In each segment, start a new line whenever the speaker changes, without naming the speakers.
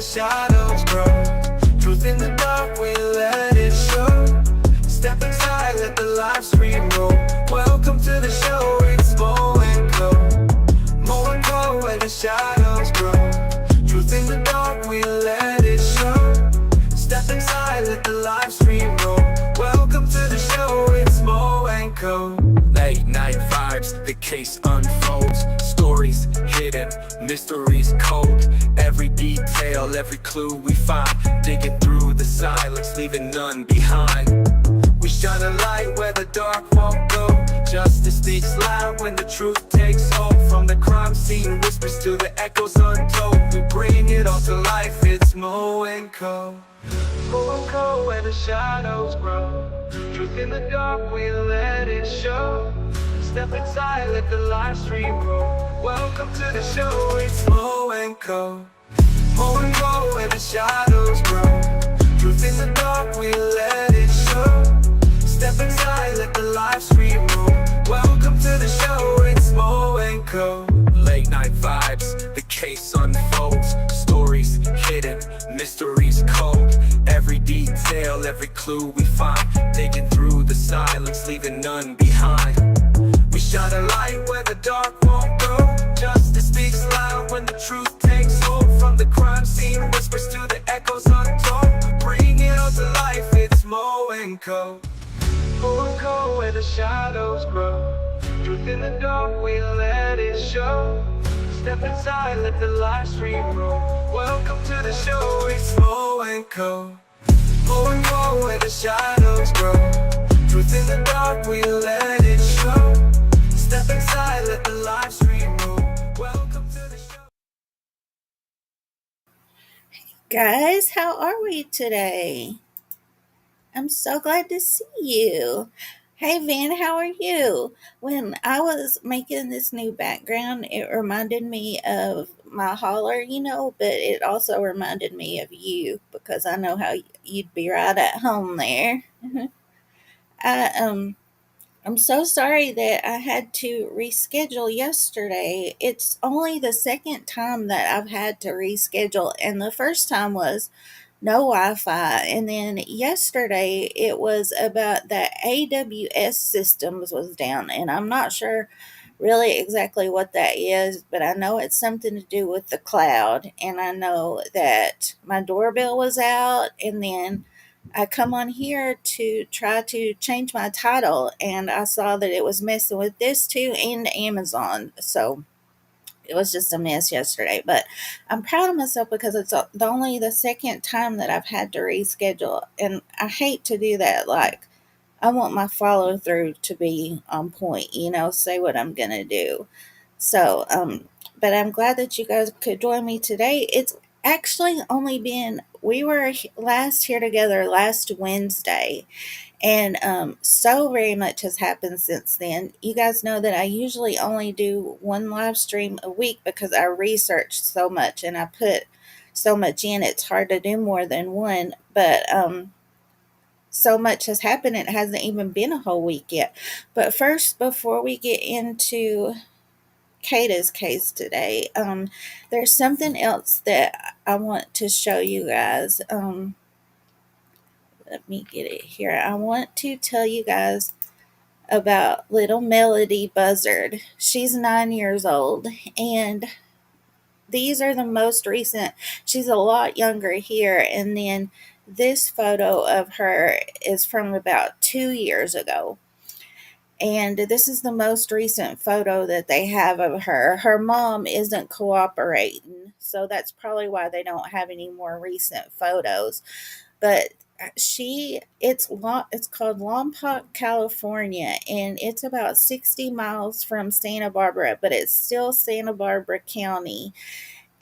the shadows grow. Truth in the dark, we let it show. Step inside, let the live stream roll. Welcome to the show, it's Mo and Co. Mo and Co, where the shadows grow. Truth in the dark, we let it show. Step inside, let the live stream roll. Welcome to the show, it's Mo and Co. Late night vibes, the case unfolds. Stories hidden, mysteries cold. Every detail, every clue we find. Digging through the silence, leaving none behind. We shine a light where the dark won't go. Justice speaks loud when the truth takes hold. From the crime scene whispers to the echoes untold. We bring it all to life, it's Mo and Co. Mo and Co, where the shadows grow. Truth in the dark, we let it show. Step inside, let the live stream roll. Welcome to the show, it's Mo and Co. Mo and Co, where the shadows grow. Truth in the dark, we let it show. Step inside, let the live stream roll. Welcome to the show, it's Mo and Co. Late night vibes, the case unfolds. Stories hidden, mysteries cold. Every detail, every clue we find. Digging through the silence, leaving none behind. We shine a light where the dark won't go. Justice speaks loud when the truth takes hold. From the crime scene whispers to the echoes untold. Bring it all to life, it's Mo and Co. Mo and Co, where the shadows grow. Truth in the dark, we let it show. Step inside, let the live stream roll. Welcome to the show, it's Mo and Co. Mo and Co, where the shadows grow. Truth in the dark, we let it show. Step inside, let the live stream roll. Welcome to the show.
Guys, how are we today? I'm so glad to see you. Hey Van, how are you? When I was making this new background, it reminded me of my holler, but it also reminded me of you because I know how you'd be right at home there. I I'm so sorry that I had to reschedule yesterday. It's only the second time that I've had to reschedule, and the first time was no Wi Fi. And then yesterday it was about the AWS systems was down, and I'm not sure really exactly what that is, but I know it's something to do with the cloud. And I know that my doorbell was out, and then I come on here to try to change my title, and I saw that it was messing with this too and Amazon. So it was just a mess yesterday, but I'm proud of myself because it's only the second time that I've had to reschedule, and I hate to do that. Like, I want my follow through to be on point, say what I'm gonna do. So, but I'm glad that you guys could join me today. It's actually only been, we were last here together last Wednesday, and so very much has happened since then. You guys know that I usually only do one live stream a week because I research so much and I put so much in. It's hard to do more than one, but so much has happened. It hasn't even been a whole week yet. But first, before we get into Kada's case today, there's something else that I want to show you guys. Let me get it here. I want to tell you guys about little Melody Buzzard. She's 9 years old, and these are the most recent. She's a lot younger here, and then this photo of her is from about 2 years ago. And this is the most recent photo that they have of her. Her mom isn't cooperating, so that's probably why they don't have any more recent photos. But it's called Lompoc, California, and it's about 60 miles from Santa Barbara, but it's still Santa Barbara County.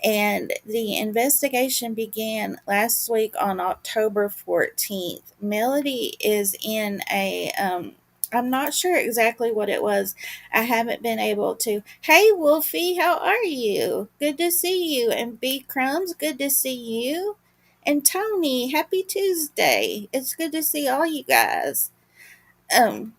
And the investigation began last week on October 14th. Melody is in a I'm not sure exactly what it was. I haven't been able to. Hey, Wolfie, how are you? Good to see you. And B Crumbs, good to see you. And Tony, happy Tuesday. It's good to see all you guys. Um,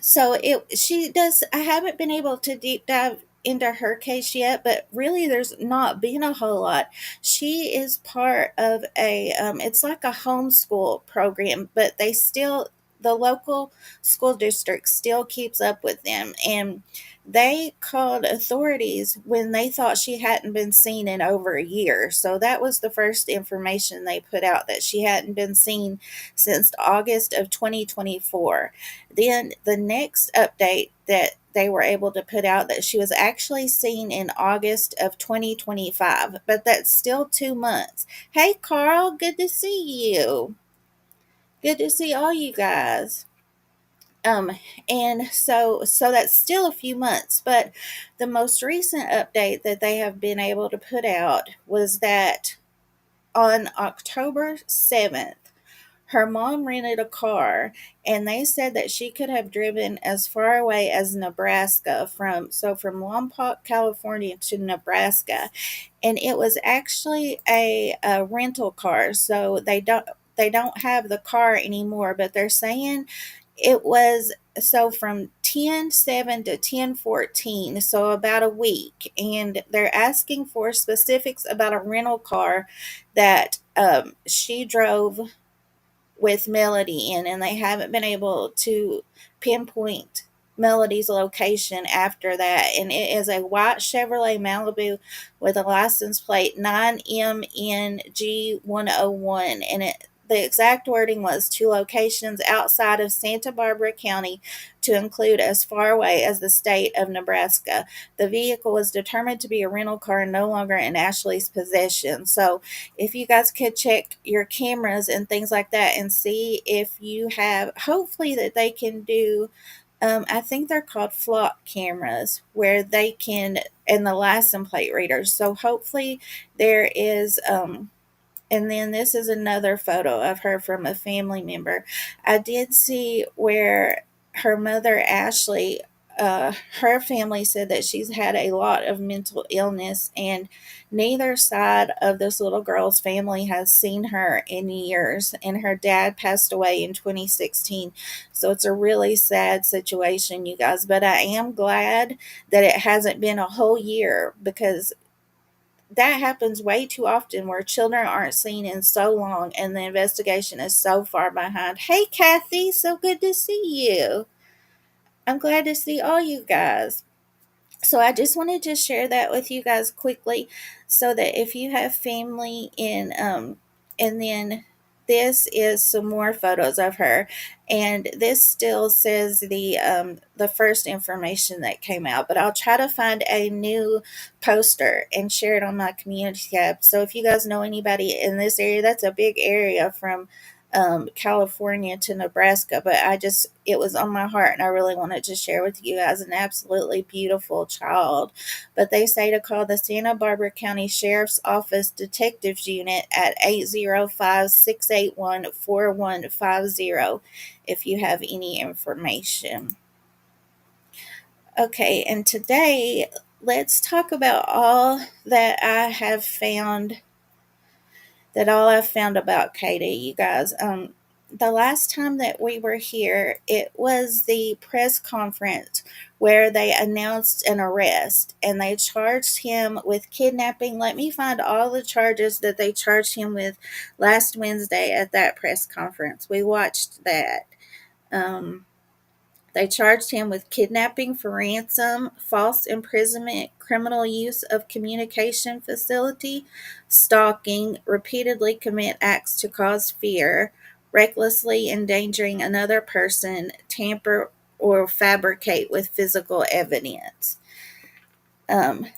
so it she does. I haven't been able to deep dive into her case yet, but really there's not been a whole lot. She is part of it's like a homeschool program, but the local school district still keeps up with them. And they called authorities when they thought she hadn't been seen in over a year. So that was the first information they put out, that she hadn't been seen since August of 2024. Then the next update that they were able to put out, that she was actually seen in August of 2025, but that's still 2 months. Hey, Carl, good to see you. Good to see all you guys. Um, and so that's still a few months, but the most recent update that they have been able to put out was that on October 7th, her mom rented a car, and they said that she could have driven as far away as Nebraska, from Lompoc, California to Nebraska. And it was actually a rental car. So they don't have the car anymore, but they're saying it was from 10/7 to 10/14, so about a week. And they're asking for specifics about a rental car that she drove with Melody in, and they haven't been able to pinpoint Melody's location after that. And it is a white Chevrolet Malibu with a license plate 9MNG101. And the exact wording was, to locations outside of Santa Barbara County, to include as far away as the state of Nebraska. The vehicle was determined to be a rental car and no longer in Ashley's possession. So if you guys could check your cameras and things like that and see if you have, hopefully that they can do, I think they're called flock cameras, where they can, and the license plate readers. So hopefully there is, and then this is another photo of her from a family member. I did see where her mother, Ashley, her family said that she's had a lot of mental illness, and neither side of this little girl's family has seen her in years. And her dad passed away in 2016. So it's a really sad situation, you guys. But I am glad that it hasn't been a whole year, because that happens way too often, where children aren't seen in so long and the investigation is so far behind. Hey, Kathy, so good to see you. I'm glad to see all you guys. So I just wanted to share that with you guys quickly, so that if you have family in, and then this is some more photos of her, and this still says the first information that came out, but I'll try to find a new poster and share it on my community tab. So if you guys know anybody in this area, that's a big area from California to Nebraska, but it was on my heart and I really wanted to share with you guys. An absolutely beautiful child. But they say to call the Santa Barbara County Sheriff's Office Detectives Unit at 805-681-4150 if you have any information. Okay, and today let's talk about all I've found about Kada, you guys. The last time that we were here, it was the press conference where they announced an arrest, and they charged him with kidnapping. Let me find all the charges that they charged him with last Wednesday at that press conference. We watched that. They charged him with kidnapping for ransom, false imprisonment, criminal use of communication facility, stalking, repeatedly commit acts to cause fear, recklessly endangering another person, tamper or fabricate with physical evidence. Um,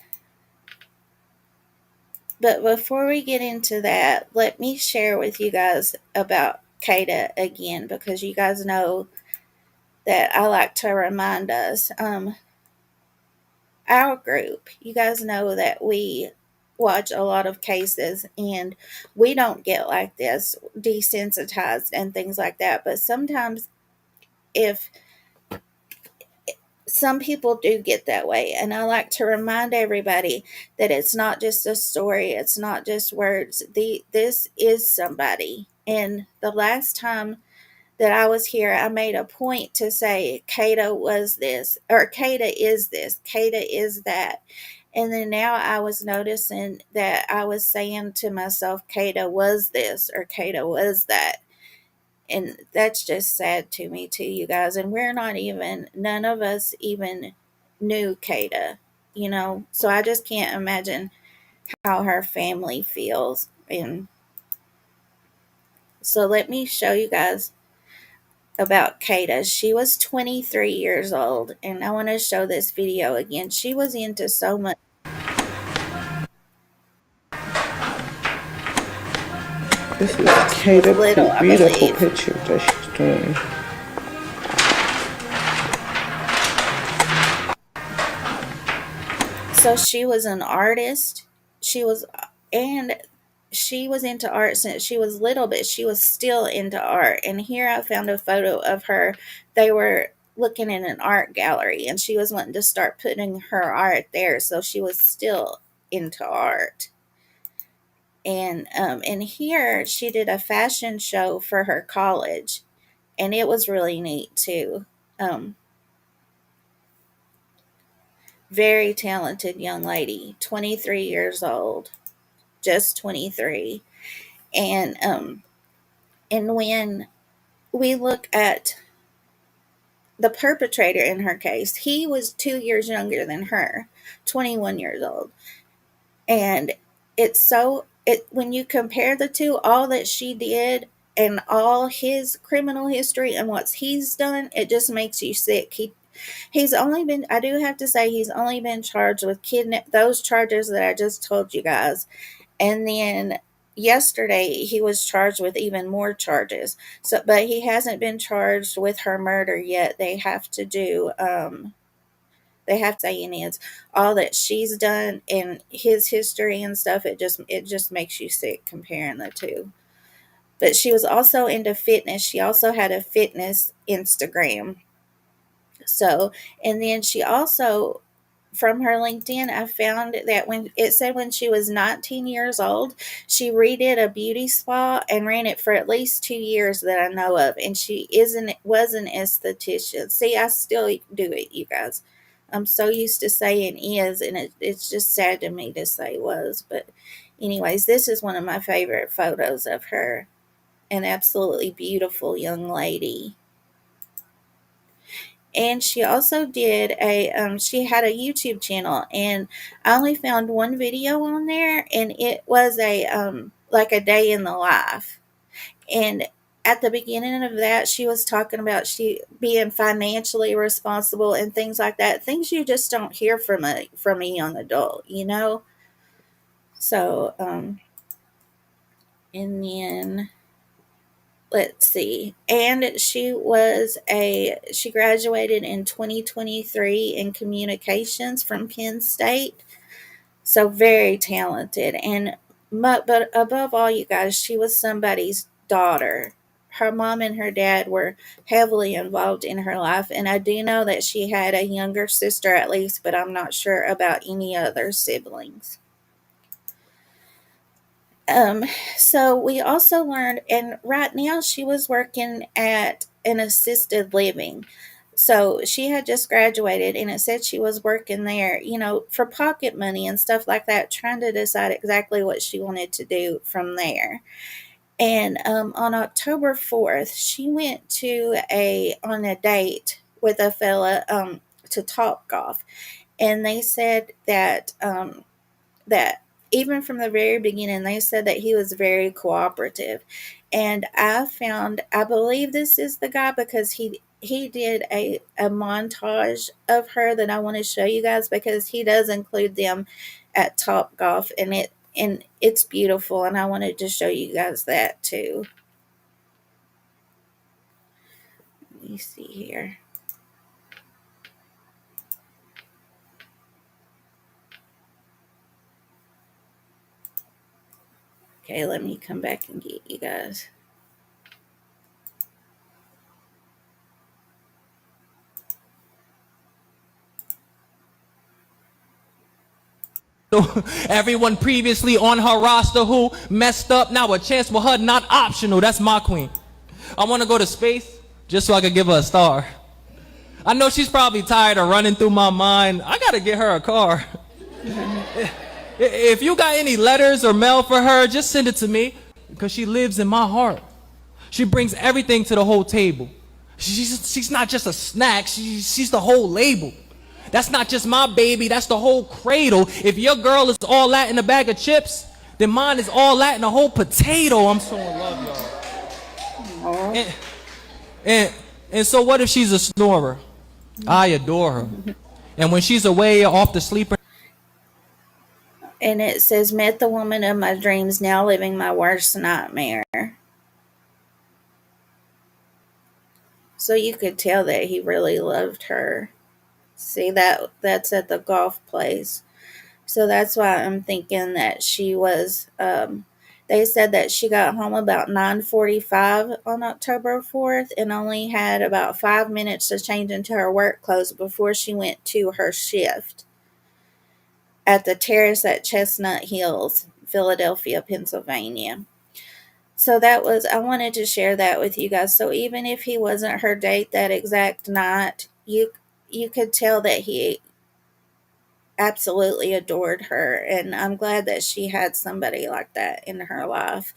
but before we get into that, let me share with you guys about Kada again, because you guys know that I like to remind us. Our group, you guys know that we watch a lot of cases, and we don't get like this desensitized and things like that. But sometimes, if some people do get that way, and I like to remind everybody that it's not just a story, it's not just words. This is somebody. And the last time that I was here, I made a point to say Kada was this, or Kada is this, Kada is that. And then now I was noticing that I was saying to myself, Kada was this, or Kada was that. And that's just sad to me, too, you guys. And we're not even, none of us even knew Kada, you know? So I just can't imagine how her family feels. And so let me show you guys about Kada. She was 23 years old, and I want to show this video again. She was into so much.
This is
She was
Kada,
little, I
beautiful
believe.
picture that she's doing.
So she was an artist. She was, and she was into art since she was little, but she was still into art. And here I found a photo of her. They were looking in an art gallery, and she was wanting to start putting her art there. So she was still into art. And here she did a fashion show for her college, and it was really neat too. Um, very talented young lady, 23 years old, just 23. And when we look at the perpetrator in her case, he was 2 years younger than her, 21 years old. And it's so it when you compare the two, all that she did and all his criminal history and what he's done, it just makes you sick. He's only been, I do have to say, he's only been charged with those charges that I just told you guys. And then yesterday he was charged with even more charges. So but he hasn't been charged with her murder yet. They have to say, and it's all that she's done and his history and stuff. It just makes you sick comparing the two. But she was also into fitness. She also had a fitness Instagram. So, and then she also, from her LinkedIn, I found that when it said when she was 19 years old, she redid a beauty spa and ran it for at least 2 years that I know of. And she was an esthetician. See, I still do it, you guys. I'm so used to saying is, and it's just sad to me to say was. But, anyways, this is one of my favorite photos of her. An absolutely beautiful young lady. And she also did she had a YouTube channel, and I only found one video on there, and it was like a day in the life. And at the beginning of that, she was talking about she being financially responsible and things like that, things you just don't hear from a young adult, you know. So and then let's see. And she graduated in 2023 in communications from Penn State. So very talented. And but above all, you guys, she was somebody's daughter. Her mom and her dad were heavily involved in her life, and I do know that she had a younger sister at least, but I'm not sure about any other siblings. Um, so we also learned, and right now she was working at an assisted living. So she had just graduated, and it said she was working there, for pocket money and stuff like that, trying to decide exactly what she wanted to do from there. And on October 4th, she went on a date with a fella to Top Golf, and they said that even from the very beginning, they said that he was very cooperative. And I believe this is the guy because he did a montage of her that I want to show you guys, because he does include them at Top Golf, and it's beautiful, and I wanted to show you guys that too. Let me see here. Okay, let me come back and get you guys.
Everyone previously on her roster who messed up, now a chance with her not optional. That's my queen. I want to go to space just so I could give her a star. I know she's probably tired of running through my mind. I gotta get her a car. If you got any letters or mail for her, just send it to me, because she lives in my heart. She brings everything to the whole table. She's not just a snack, she's the whole label. That's not just my baby, that's the whole cradle. If your girl is all that in a bag of chips, then mine is all that in a whole potato. I'm so in love, y'all. And so what if she's a snorer? I adore her. And when she's away off to sleep,
And it says, met the woman of my dreams, now living my worst nightmare. So you could tell that he really loved her. See, that's at the golf place. So that's why I'm thinking that she was, they said that she got home about 9:45 on October 4th and only had about 5 minutes to change into her work clothes before she went to her shift at the Terrace at Chestnut Hills, Philadelphia, Pennsylvania. So I wanted to share that with you guys. So even if he wasn't her date that exact night, you could tell that he absolutely adored her, and I'm glad that she had somebody like that in her life.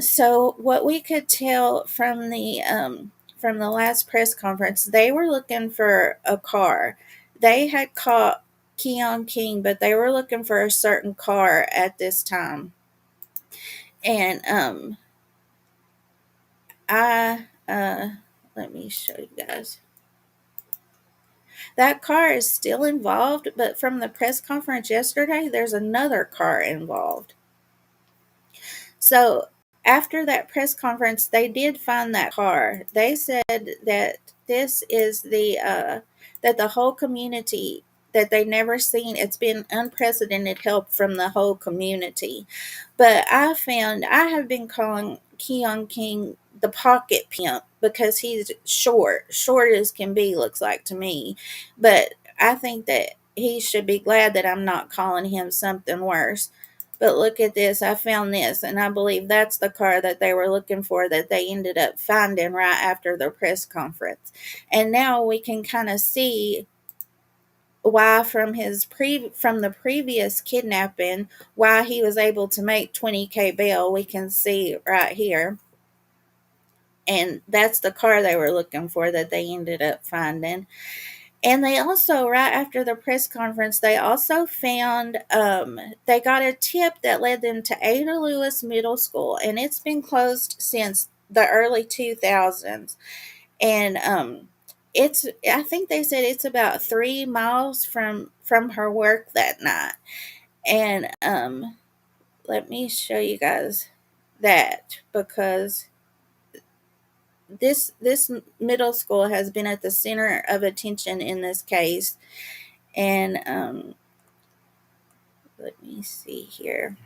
So what we could tell from the last press conference, they were looking for a car. They had caught Keon King, but they were looking for a certain car at this time. And let me show you guys. That car is still involved, but from the press conference yesterday, there's another car involved. So after that press conference, they did find that car. They said that this is that the whole community, that they never seen. It's been unprecedented help from the whole community. But I have been calling Keon King the pocket pimp because he's short as can be, looks like to me. But I think that he should be glad that I'm not calling him something worse. But look at this, I found this, and I believe that's the car that they were looking for, that they ended up finding right after the press conference. And now we can kind of see why from the previous kidnapping, why he was able to make $20,000 bail. We can see right here. And that's the car they were looking for that they ended up finding. And they also, right after the press conference, they also found, they got a tip that led them to Ada Lewis Middle School. And it's been closed since the early 2000s. And I think they said it's about 3 miles from her work that night. And let me show you guys that, because this middle school has been at the center of attention in this case. And let me see here.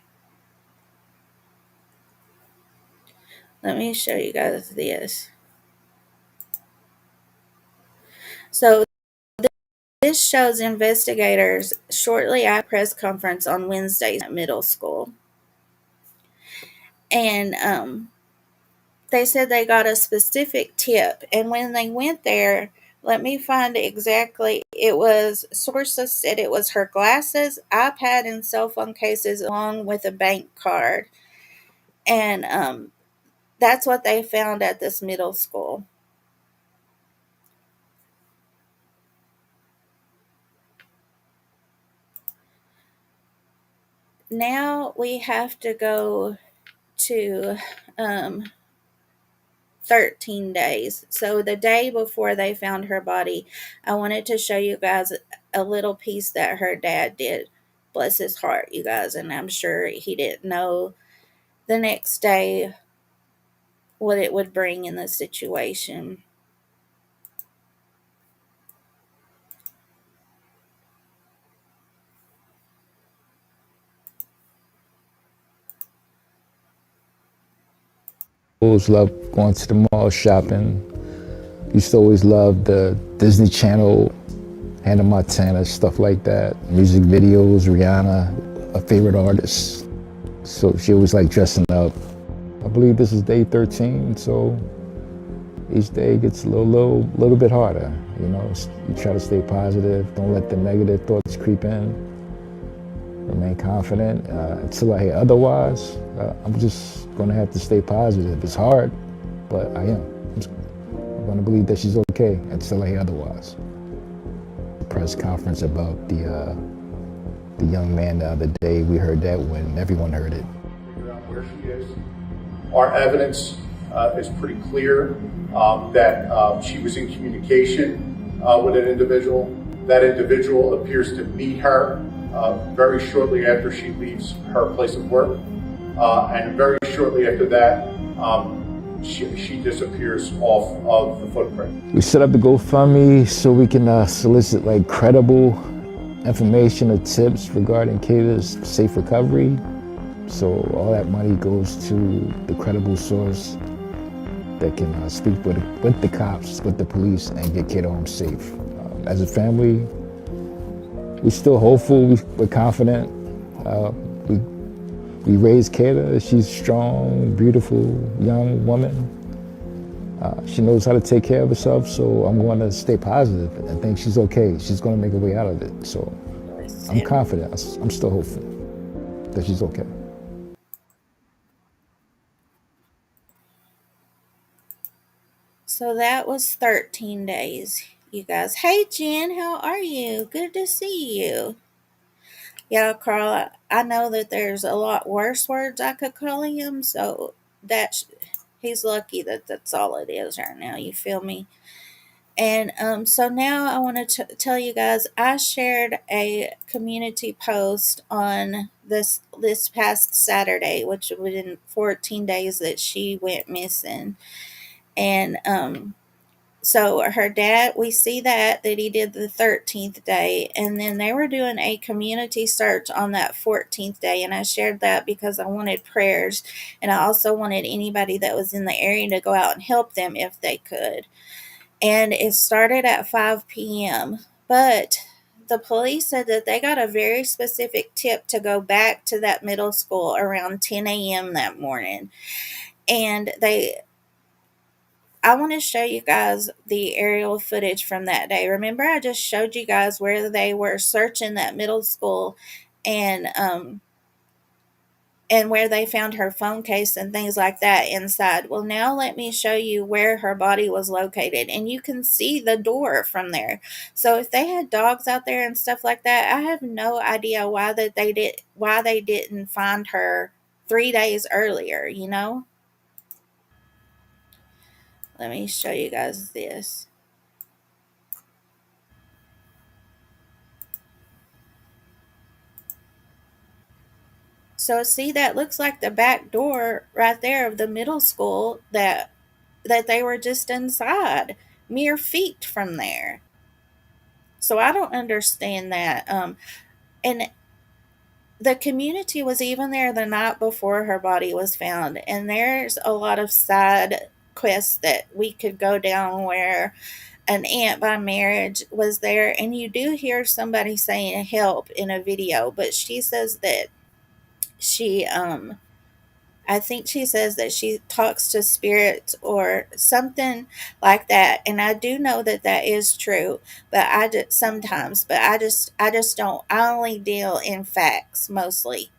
Let me show you guys this. So this shows investigators shortly at press conference on Wednesday at middle school. And they said they got a specific tip. And when they went there, let me find exactly, sources said it was her glasses, iPad, and cell phone cases, along with a bank card. And that's what they found at this middle school. Now we have to go to 13 days. So the day before they found her body, I wanted to show you guys a little piece that her dad did. Bless his heart, you guys. And I'm sure he didn't know the next day what it would bring in the situation.
Always loved going to the mall shopping. Used to always love the Disney Channel, Hannah Montana, stuff like that. Music videos, Rihanna, a favorite artist. So she always liked dressing up. I believe this is day 13, so each day gets a little bit harder. You know, you try to stay positive. Don't let the negative thoughts creep in. Remain confident until I hear otherwise. I'm just gonna have to stay positive. It's hard, but I am. I'm gonna believe that she's okay until I hear otherwise. Press conference about the young man the other day. We heard that when everyone heard it.
Figure out where she is. Our evidence is pretty clear that she was in communication with an individual. That individual appears to meet her very shortly after she leaves her place of work, and very shortly after that, she disappears off of the footprint.
We set up the GoFundMe so we can solicit like credible information or tips regarding Kada's safe recovery. So all that money goes to the credible source that can speak with the cops, with the police, and get Kada home safe. As a family, we're still hopeful, we're confident. We raised Kada. She's a strong, beautiful, young woman. She knows how to take care of herself, so I'm going to stay positive and think she's okay. She's going to make her way out of it. So I'm confident. I'm still hopeful that she's okay.
So that was 13 days, you guys. Hey, Jen, how are you? Good to see you. Yeah, Carl, I know that there's a lot worse words I could call him, so he's lucky that that's all it is right now. You feel me? And so now I want to tell you guys, I shared a community post on this past Saturday, which was in 14 days that she went missing. And so her dad, we see that he did the 13th day, and then they were doing a community search on that 14th day, and I shared that because I wanted prayers, and I also wanted anybody that was in the area to go out and help them if they could. And it started at 5 p.m., but the police said that they got a very specific tip to go back to that middle school around 10 a.m. that morning. And I want to show you guys the aerial footage from that day. Remember, I just showed you guys where they were searching that middle school, and where they found her phone case and things like that inside. Well, now let me show you where her body was located, and you can see the door from there. So if they had dogs out there and stuff like that, I have no idea why they didn't find her 3 days earlier, you know? Let me show you guys this. So see, that looks like the back door right there of the middle school that they were just inside, mere feet from there. So I don't understand that. And the community was even there the night before her body was found, and there's a lot of side quests that we could go down where an aunt by marriage was there, and you do hear somebody saying help in a video, but she says that she I think she says that she talks to spirits or something like that, and I do know that that is true. But I just sometimes, but I just don't. I only deal in facts mostly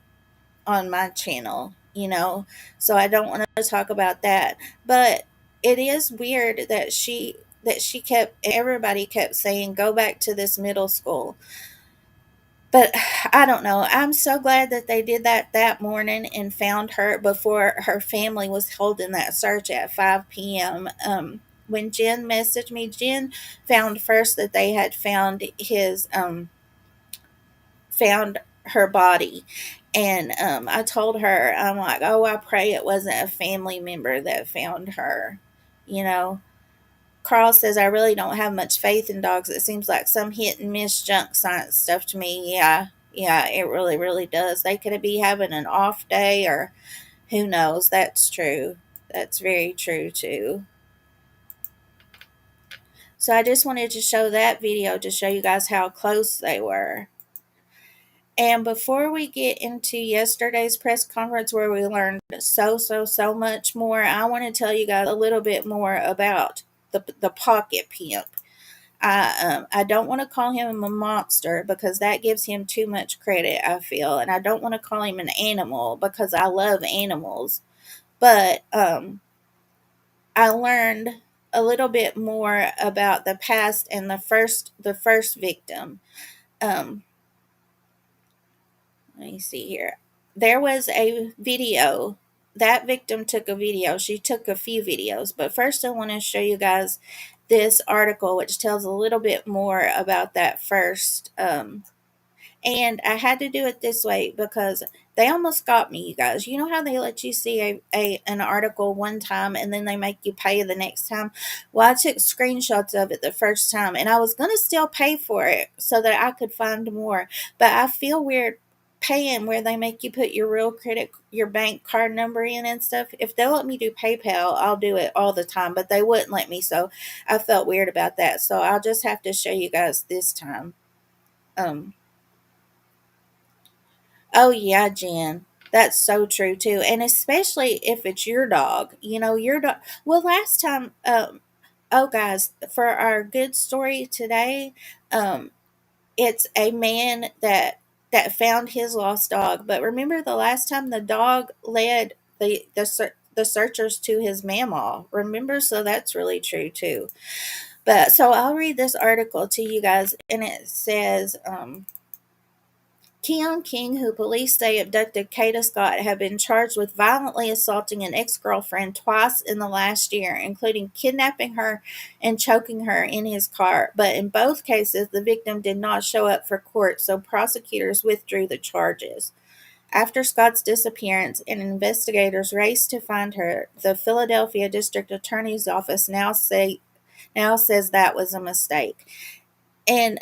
on my channel, you know. So I don't want to talk about that. But it is weird that she kept everybody kept saying go back to this middle school. But I don't know. I'm so glad that they did that morning and found her before her family was holding that search at 5 p.m. When Jen messaged me, Jen found first that they had found her body. And I told her, I'm like, oh, I pray it wasn't a family member that found her, you know. Carl says, I really don't have much faith in dogs. It seems like some hit and miss junk science stuff to me. Yeah, it really, really does. They could be having an off day, or who knows. That's true. That's very true, too. So I just wanted to show that video to show you guys how close they were. And before we get into yesterday's press conference where we learned so much more, I want to tell you guys a little bit more about the pocket pimp. I don't want to call him a monster because that gives him too much credit, I feel, and I don't want to call him an animal because I love animals. But I learned a little bit more about the past and the first victim. Um, Let me see here. There was a video. That victim took a video. She took a few videos. But first, I want to show you guys this article, which tells a little bit more about that first and I had to do it this way because they almost got me, you guys. You know how they let you see an article one time and then they make you pay the next time? Well, I took screenshots of it the first time and I was going to still pay for it so that I could find more. But I feel weird paying where they make you put your real your bank card number in and stuff. If they'll let me do PayPal, I'll do it all the time, but they wouldn't let me. So I felt weird about that. So I'll just have to show you guys this time. Um, Oh yeah, Jen. That's so true too. And especially if it's your dog. You know, your dog. Well, last time oh guys, for our good story today, um it's a man that found his lost dog. But remember the last time the dog led the searchers to his mamaw. Remember? So that's really true too. But so I'll read this article to you guys and it says Keon King, who police say abducted Kada Scott, have been charged with violently assaulting an ex-girlfriend twice in the last year, including kidnapping her and choking her in his car. But in both cases, the victim did not show up for court, so prosecutors withdrew the charges. After Scott's disappearance and investigators raced to find her, the Philadelphia District Attorney's Office now says that was a mistake. And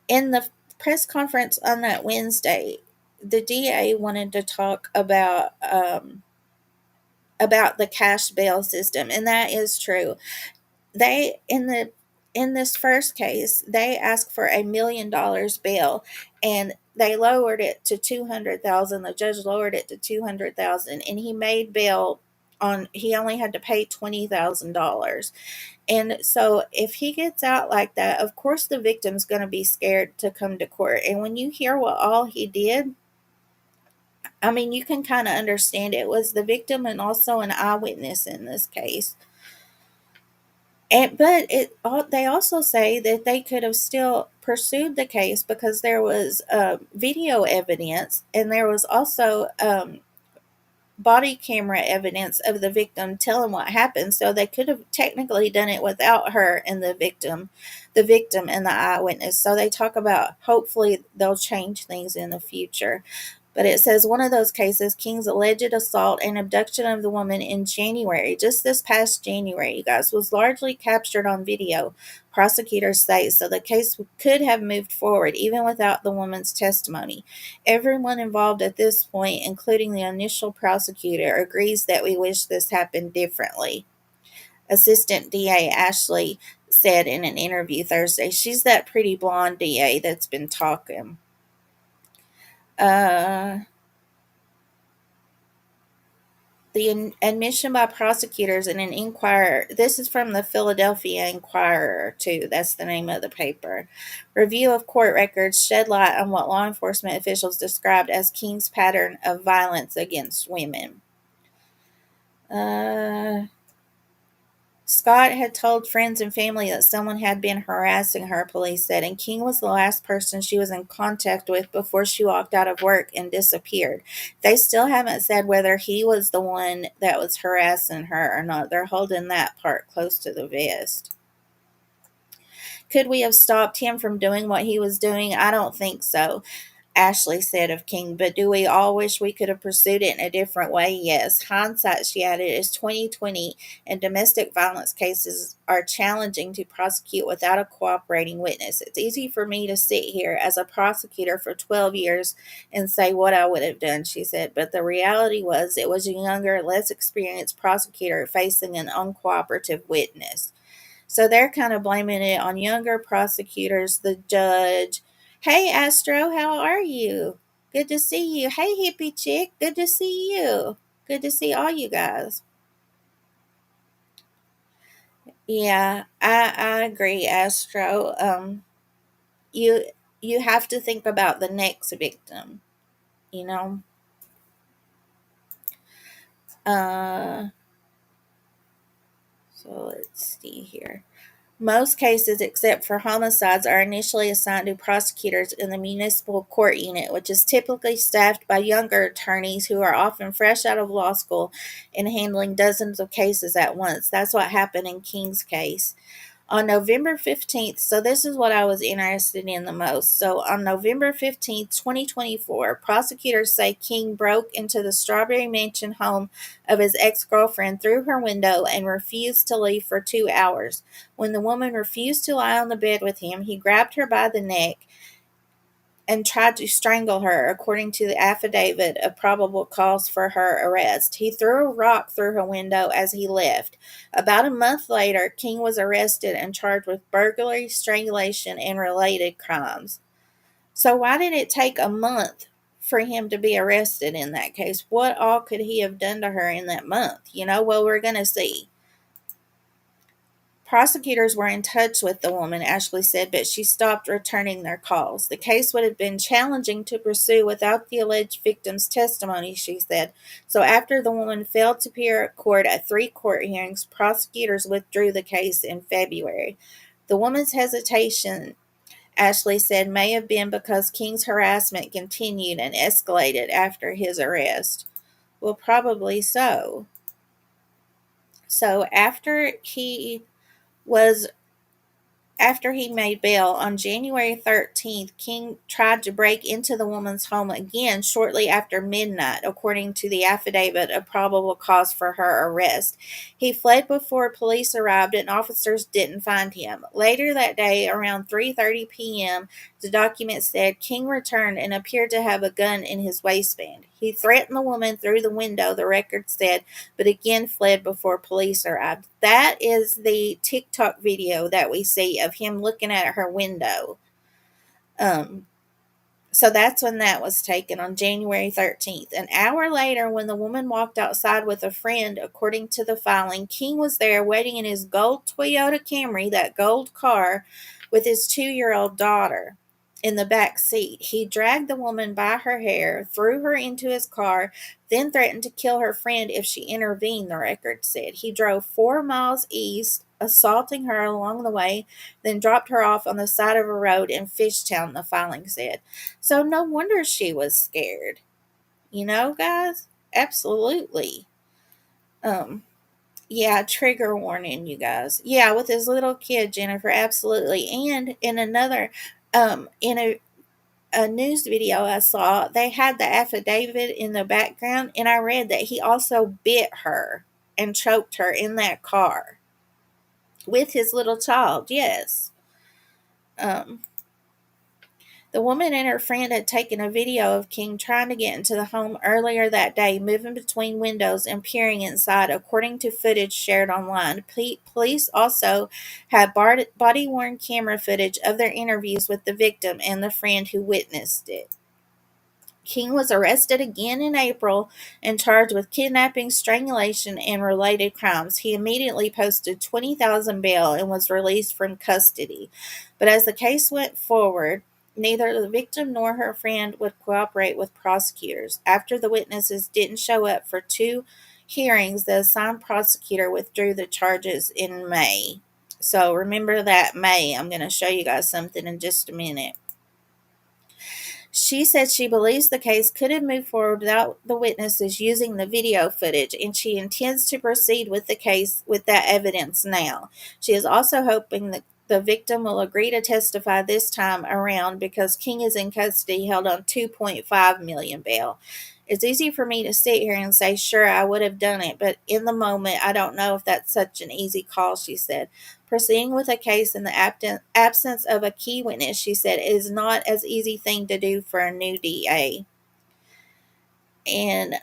in the press conference on that Wednesday, the DA wanted to talk about the cash bail system, and that is true. They in this first case, they asked for $1 million bail, and they lowered it to 200,000. The judge lowered it to 200,000, and he made bail on. He only had to pay $20,000. And so if he gets out like that, of course the victim's going to be scared to come to court. And when you hear what all he did, I mean, you can kind of understand it was the victim and also an eyewitness in this case. They also say that they could have still pursued the case because there was video evidence and there was also body camera evidence of the victim telling what happened, so they could have technically done it without her and the victim and the eyewitness. So they talk about hopefully they'll change things in the future. But it says one of those cases, King's alleged assault and abduction of the woman in January, just this past January, you guys, was largely captured on video, prosecutors say, so the case could have moved forward even without the woman's testimony. Everyone involved at this point, including the initial prosecutor, agrees that we wish this happened differently. Assistant DA Ashley said in an interview Thursday. She's that pretty blonde DA that's been talking. The admission by prosecutors in an Inquirer. This is from the Philadelphia Inquirer, too. That's the name of the paper. Review of court records shed light on what law enforcement officials described as King's pattern of violence against women. Scott had told friends and family that someone had been harassing her, police said, and King was the last person she was in contact with before she walked out of work and disappeared. They still haven't said whether he was the one that was harassing her or not. They're holding that part close to the vest. Could we have stopped him from doing what he was doing? I don't think so, Ashley said of King, but do we all wish we could have pursued it in a different way? Yes. Hindsight, she added, is 2020, and domestic violence cases are challenging to prosecute without a cooperating witness. It's easy for me to sit here as a prosecutor for 12 years and say what I would have done, she said, but the reality was it was a younger, less experienced prosecutor facing an uncooperative witness. So they're kind of blaming it on younger prosecutors, the judge, Hey, Astro, how are you? Good to see you. Hey, hippie chick, good to see you. Good to see all you guys. Yeah, I agree, Astro. You you have to think about the next victim, you know. Uh, so let's see here. Most cases, except for homicides, are initially assigned to prosecutors in the municipal court unit, which is typically staffed by younger attorneys who are often fresh out of law school and handling dozens of cases at once. That's what happened in King's case. On November 15th, so this is what I was interested in the most. So on November 15th, 2024, prosecutors say King broke into the Strawberry Mansion home of his ex girlfriend through her window and refused to leave for 2 hours. When the woman refused to lie on the bed with him, he grabbed her by the neck and tried to strangle her, according to the affidavit of probable cause for her arrest. He threw a rock through her window as he left. About a month later, King was arrested and charged with burglary, strangulation, and related crimes. So, why did it take a month for him to be arrested in that case? What all could he have done to her in that month? Well, we're going to see. Prosecutors were in touch with the woman, Ashley said, but she stopped returning their calls. The case would have been challenging to pursue without the alleged victim's testimony, she said. So after the woman failed to appear at court at 3 court hearings, prosecutors withdrew the case in February. The woman's hesitation, Ashley said, may have been because King's harassment continued and escalated after his arrest. Well, probably so. So was after he made bail on January 13th, King tried to break into the woman's home again shortly after midnight, according to the affidavit of probable cause for her arrest. He fled before police arrived and officers didn't find him. Later that day, around 3:30 p.m., the document said King returned and appeared to have a gun in his waistband. He threatened the woman through the window, the record said, but again fled before police arrived. That is the TikTok video that we see of him looking at her window. Um, so that's when that was taken, on January 13th. An hour later, when the woman walked outside with a friend, according to the filing, King was there waiting in his gold Toyota Camry, that gold car, with his 2-year-old daughter in the back seat. He dragged the woman by her hair, threw her into his car, then threatened to kill her friend if she intervened, the record said. He drove 4 miles east, assaulting her along the way, then dropped her off on the side of a road in Fishtown, the filing said. So no wonder she was scared. Guys? Absolutely. Yeah, trigger warning, you guys. Yeah, with his little kid, Jennifer, absolutely. And in another, in a news video I saw, they had the affidavit in the background, and I read that he also bit her and choked her in that car with his little child. Yes. Um, The woman and her friend had taken a video of King trying to get into the home earlier that day, moving between windows and peering inside, according to footage shared online. Police also had body-worn camera footage of their interviews with the victim and the friend who witnessed it. King was arrested again in April and charged with kidnapping, strangulation, and related crimes. He immediately posted $20,000 bail and was released from custody. But as the case went forward, neither the victim nor her friend would cooperate with prosecutors. After the witnesses didn't show up for 2 hearings, the assigned prosecutor withdrew the charges in May. So remember that May. I'm going to show you guys something in just a minute. She said she believes the case could have moved forward without the witnesses using the video footage, and she intends to proceed with the case with that evidence now. She is also hoping that the victim will agree to testify this time around because King is in custody, held on $2.5 million bail. It's easy for me to sit here and say, sure, I would have done it, but in the moment, I don't know if that's such an easy call, she said. Proceeding with a case in the absence of a key witness, she said, is not as easy thing to do for a new DA. And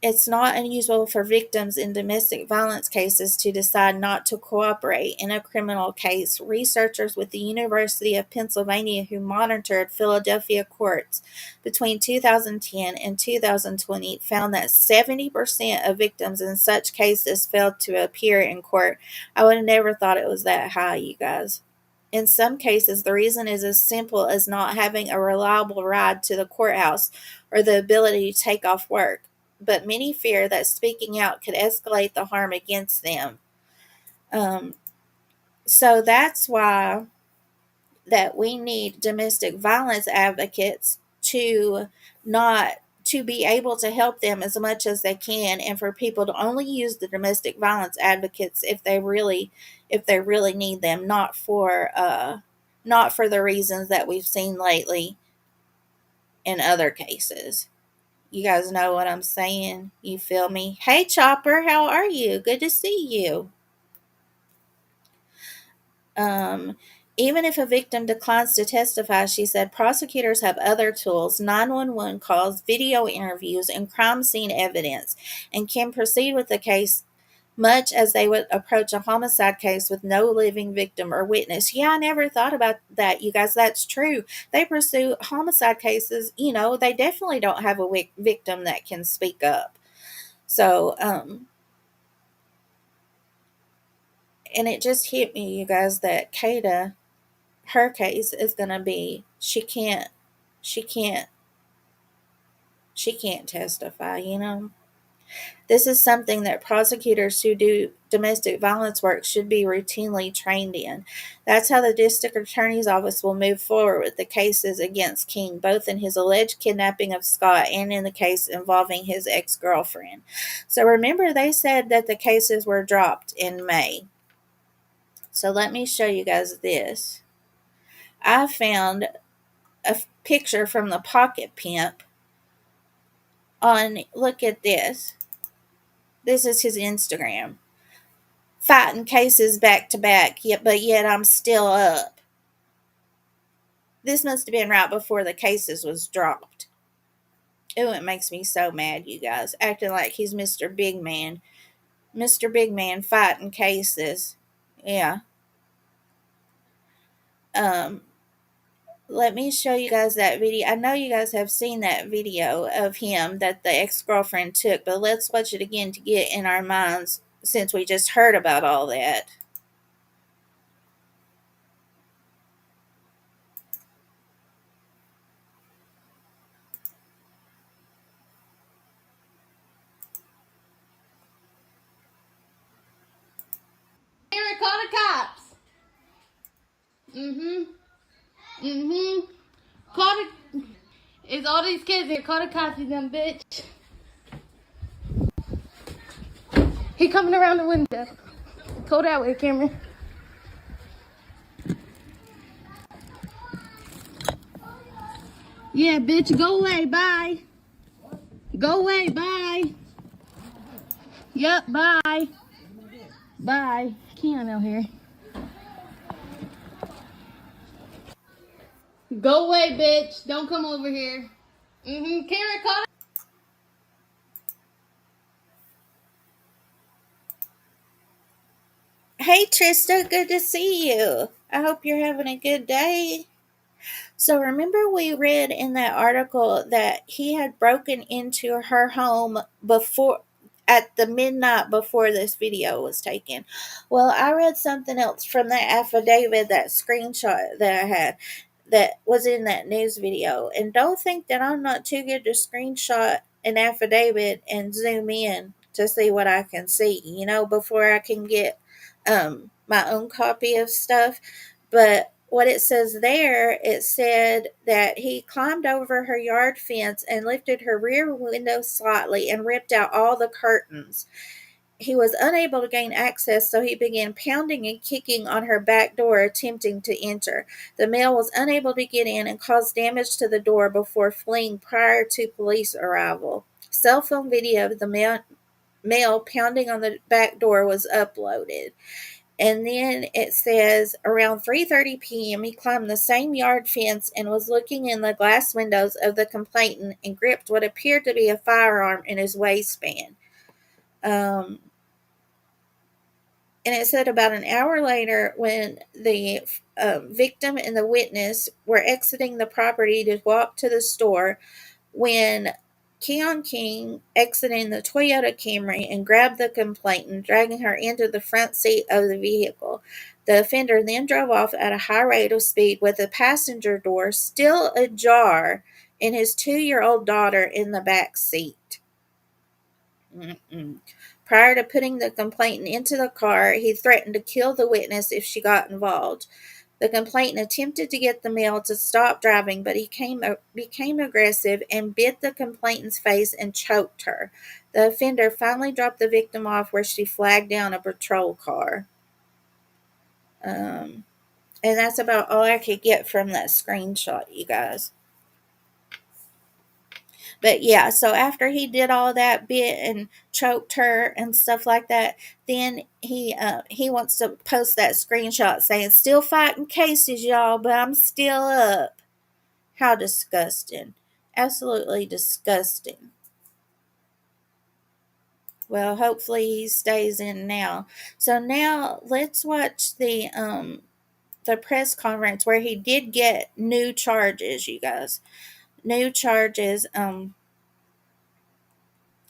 It's not unusual for victims in domestic violence cases to decide not to cooperate in a criminal case. Researchers with the University of Pennsylvania who monitored Philadelphia courts between 2010 and 2020 found that 70% of victims in such cases failed to appear in court. I would have never thought it was that high, you guys. In some cases, the reason is as simple as not having a reliable ride to the courthouse or the ability to take off work, but many fear that speaking out could escalate the harm against them. Um, so that's why that we need domestic violence advocates to not to be able to help them as much as they can, and for people to only use the domestic violence advocates if they really need them, not for the reasons that we've seen lately in other cases. You guys know what I'm saying? You feel me? Hey, Chopper, how are you? Good to see you. Um, Even if a victim declines to testify, she said prosecutors have other tools, 911 calls, video interviews, and crime scene evidence, and can proceed with the case much as they would approach a homicide case with no living victim or witness. Yeah, I never thought about that, you guys. That's true. They pursue homicide cases, they definitely don't have a victim that can speak up. So, and it just hit me, you guys, that Kada, her case is going to be, she can't, she can't testify. This is something that prosecutors who do domestic violence work should be routinely trained in. That's how the district attorney's office will move forward with the cases against King, both in his alleged kidnapping of Scott and in the case involving his ex-girlfriend. So remember, they said that the cases were dropped in May. So let me show you guys this. I found a picture from the Pocket Pimp look at this. This is his Instagram. Fighting cases back to back, but yet I'm still up. This must have been right before the cases was dropped. Oh, it makes me so mad, you guys. Acting like he's Mr. Big Man. Mr. Big Man fighting cases. Yeah. Let me show you guys that video. I know you guys have seen that video of him that the ex-girlfriend took, but let's watch it again to get in our minds since we just heard about all that.
Here, call the cops. Call the. It's all these kids here. Call the cops, you dumb bitch. He coming around the window. Go that way, Cameron. Yeah, bitch, go away. Bye. Go away. Bye. Yep. Bye. Bye. Keon out here. Go away, bitch. Don't come over here. Karen, call.
Hey, Trista, good to see you. I hope you're having a good day. So remember we read in that article that he had broken into her home at the midnight before this video was taken. Well, I read something else from that affidavit, that screenshot that I had that was in that news video. And don't think that I'm not too good to screenshot an affidavit and zoom in to see what I can see, before I can get my own copy of stuff. But what it says there, it said that he climbed over her yard fence and lifted her rear window slightly and ripped out all the curtains. He was unable to gain access, so he began pounding and kicking on her back door, attempting to enter. The male was unable to get in and caused damage to the door before fleeing prior to police arrival. Cell phone video of the male pounding on the back door was uploaded. And then it says around 3:30 p.m. he climbed the same yard fence and was looking in the glass windows of the complainant and gripped what appeared to be a firearm in his waistband. Um, and it said about an hour later, when the victim and the witness were exiting the property to walk to the store, when Keon King exited the Toyota Camry and grabbed the complainant, dragging her into the front seat of the vehicle. The offender then drove off at a high rate of speed with the passenger door still ajar and his 2-year-old daughter in the back seat. Mm-mm. Prior to putting the complainant into the car, he threatened to kill the witness if she got involved. The complainant attempted to get the male to stop driving, but he became aggressive and bit the complainant's face and choked her. The offender finally dropped the victim off where she flagged down a patrol car. And that's about all I could get from that screenshot, you guys. But yeah, so after he did all that, bit and choked her and stuff like that, then he wants to post that screenshot saying, "Still fighting cases, y'all, but I'm still up." How disgusting. Absolutely disgusting. Well, hopefully he stays in now. So now let's watch the press conference where he did get new charges, you guys. New charges,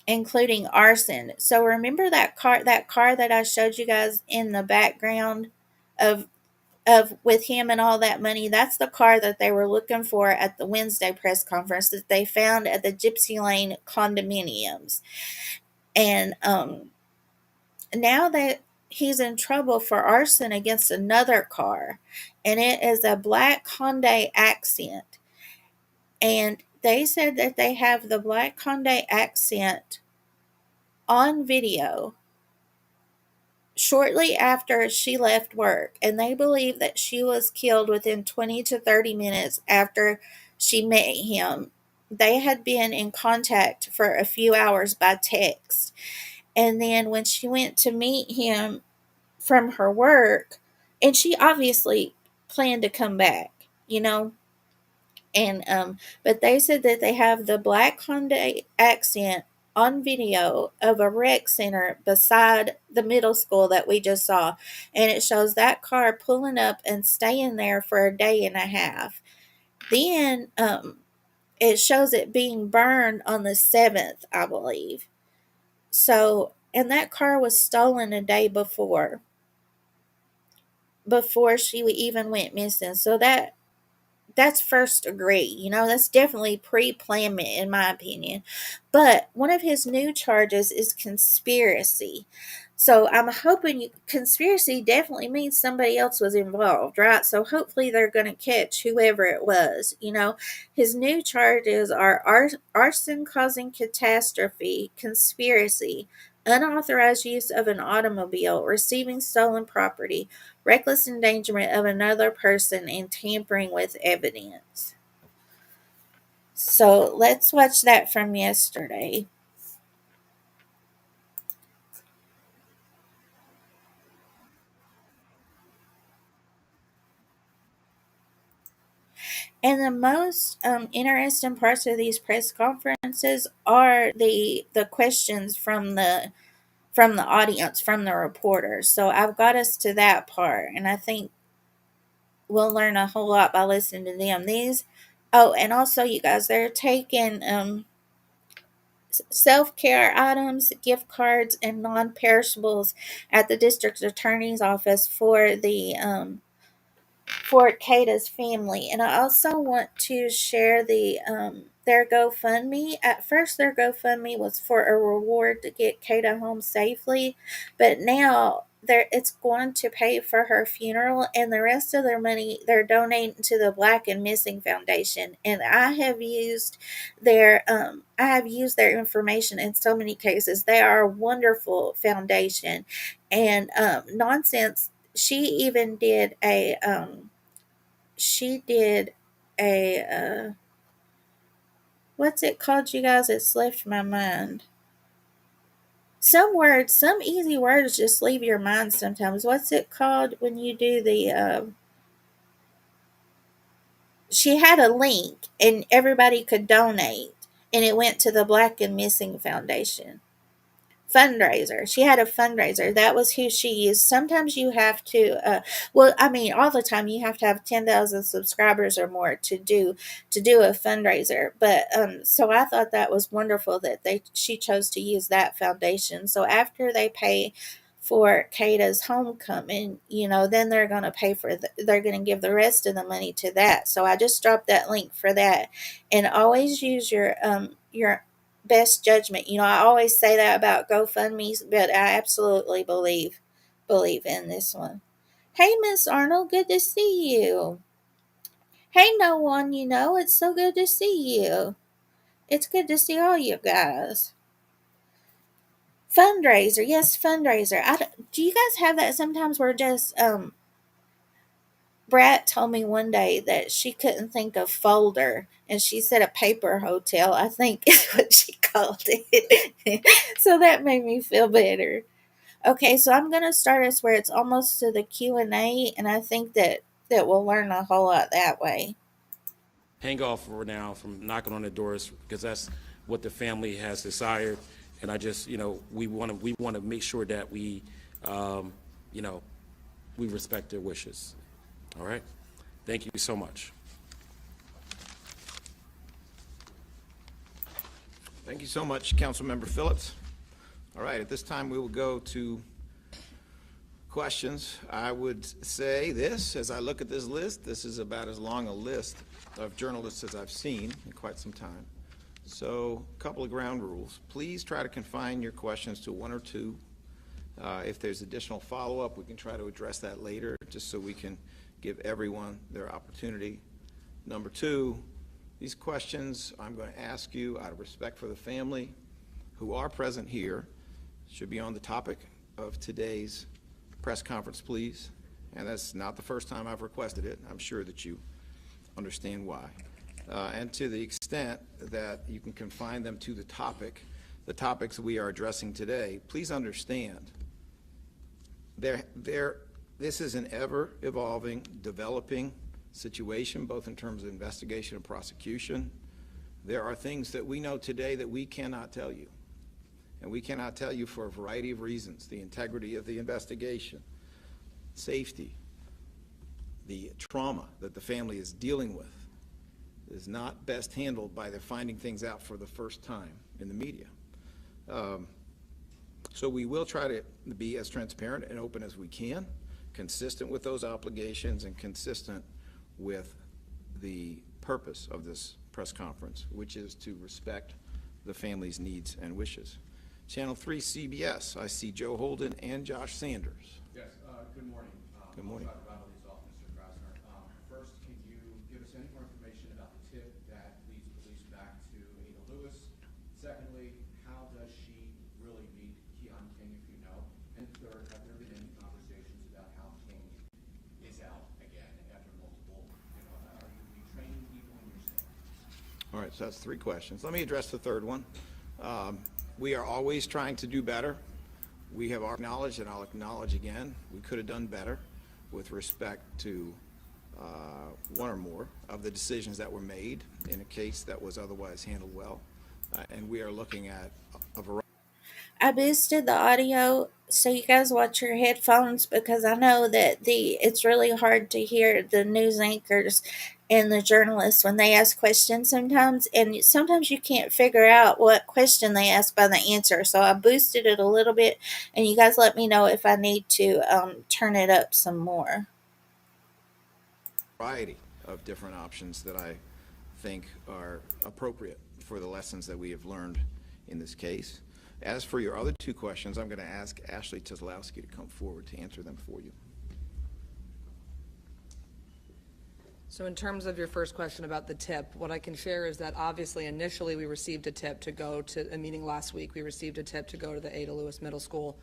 including arson. So remember that car that I showed you guys in the background of with him and all that money? That's the car that they were looking for at the Wednesday press conference that they found at the Gypsy Lane condominiums. And now that he's in trouble for arson against another car, and it is a black Hyundai Accent. And they said that they have the black Hyundai Accent on video shortly after she left work, and they believe that she was killed within 20 to 30 minutes after she met him. They had been in contact for a few hours by text, and then when she went to meet him from her work, and she obviously planned to come back, and but they said that they have the black Hyundai Accent on video of a rec center beside the middle school that we just saw, and it shows that car pulling up and staying there for a day and a half. Then it shows it being burned on the 7th, I believe. So, and that car was stolen a day before she even went missing. So that's first degree, that's definitely pre-planned in my opinion. But one of his new charges is conspiracy. So I'm hoping conspiracy definitely means somebody else was involved, right? So hopefully they're going to catch whoever it was. His new charges are arson causing catastrophe, conspiracy, unauthorized use of an automobile, receiving stolen property, reckless endangerment of another person, and tampering with evidence. So let's watch that from yesterday. And the most interesting parts of these press conferences are the questions from the audience, from the reporters. So I've got us to that part, and I think we'll learn a whole lot by listening to them. And also, you guys, they're taking self-care items, gift cards, and non-perishables at the district attorney's office for Kada's family. And I also want to share their GoFundMe. At first, their GoFundMe was for a reward to get Kada home safely, but now it's going to pay for her funeral, and the rest of their money they're donating to the Black and Missing Foundation. And I have used their information in so many cases. They are a wonderful foundation, and nonsense. She did a what's it called, you guys? It's left my mind. some words, some easy words just leave your mind sometimes. What's it called when you do the she had a link and everybody could donate, and it went to the Black and Missing Foundation fundraiser. She had a fundraiser. That was who she used. Sometimes you have to, well, I mean, all the time you have to have 10,000 subscribers or more to do a fundraiser. But so I thought that was wonderful that she chose to use that foundation. So after they pay for Kada's homecoming, then they're going to pay for they're going to give the rest of the money to that. So I just dropped that link for that, and always use your best judgment. I always say that about GoFundMe's, but I absolutely believe in this one. Hey, Miss Arnold, good to see you. Hey, no one, it's so good to see you. It's good to see all you guys. Fundraiser, yes, fundraiser. Do you guys have that sometimes where just Brat told me one day that she couldn't think of folder, and she said a paper hotel, I think is what she called it. So that made me feel better. Okay, so I'm going to start us where it's almost to the Q&A, and I think that we'll learn a whole lot that way.
Hang off for now from knocking on the doors, because that's what the family has desired. And I just, we want to make sure that we respect their wishes. All right? Thank you so much.
Thank you so much, Councilmember Phillips. All right, at this time we will go to questions. I would say this, as I look at this list, this is about as long a list of journalists as I've seen in quite some time. So, a couple of ground rules. Please try to confine your questions to one or two. If there's additional follow-up, we can try to address that later, just so we can give everyone their opportunity. Number two, these questions I'm going to ask you out of respect for the family who are present here should be on the topic of today's press conference, please. And that's not the first time I've requested it. I'm sure that you understand why. And to the extent that you can confine them to the topics we are addressing today, please understand this is an ever-evolving, developing situation, both in terms of investigation and prosecution. There are things that we know today that we cannot tell you. And we cannot tell you for a variety of reasons: the integrity of the investigation, safety, the trauma that the family is dealing with is not best handled by their finding things out for the first time in the media. So we will try to be as transparent and open as we can, consistent with those obligations and consistent with the purpose of this press conference, which is to respect the family's needs and wishes. Channel 3 CBS, I see Joe Holden and Josh Sanders.
Yes, good morning.
Good morning.
I'll try to rattle these off, Mr. Krasner. First, can you give us any more information about the tip that leads police back to Ada Lewis? Secondly, how does she really meet Keon King, if you know? And third, have there been any conversations about how King is out again after multiple, are you training people in your staff?
All right, so that's three questions. Let me address the third one. We are always trying to do better. We have acknowledged, and I'll acknowledge again, we could have done better with respect to one or more of the decisions that were made in a case that was otherwise handled well. And we are looking at a variety.
I boosted the audio so you guys watch your headphones, because I know that it's really hard to hear the news anchors and the journalists when they ask questions sometimes, and sometimes you can't figure out what question they ask by the answer. So I boosted it a little bit, and you guys let me know if I need to turn it up some more.
Variety of different options that I think are appropriate for the lessons that we have learned in this case. As for your other two questions, I'm going to ask Ashley Tizlowski to come forward to answer them for you.
So in terms of your first question about the tip, what I can share is that obviously initially we received a tip to go to a meeting last week. We received a tip to go to the Ada Lewis Middle School.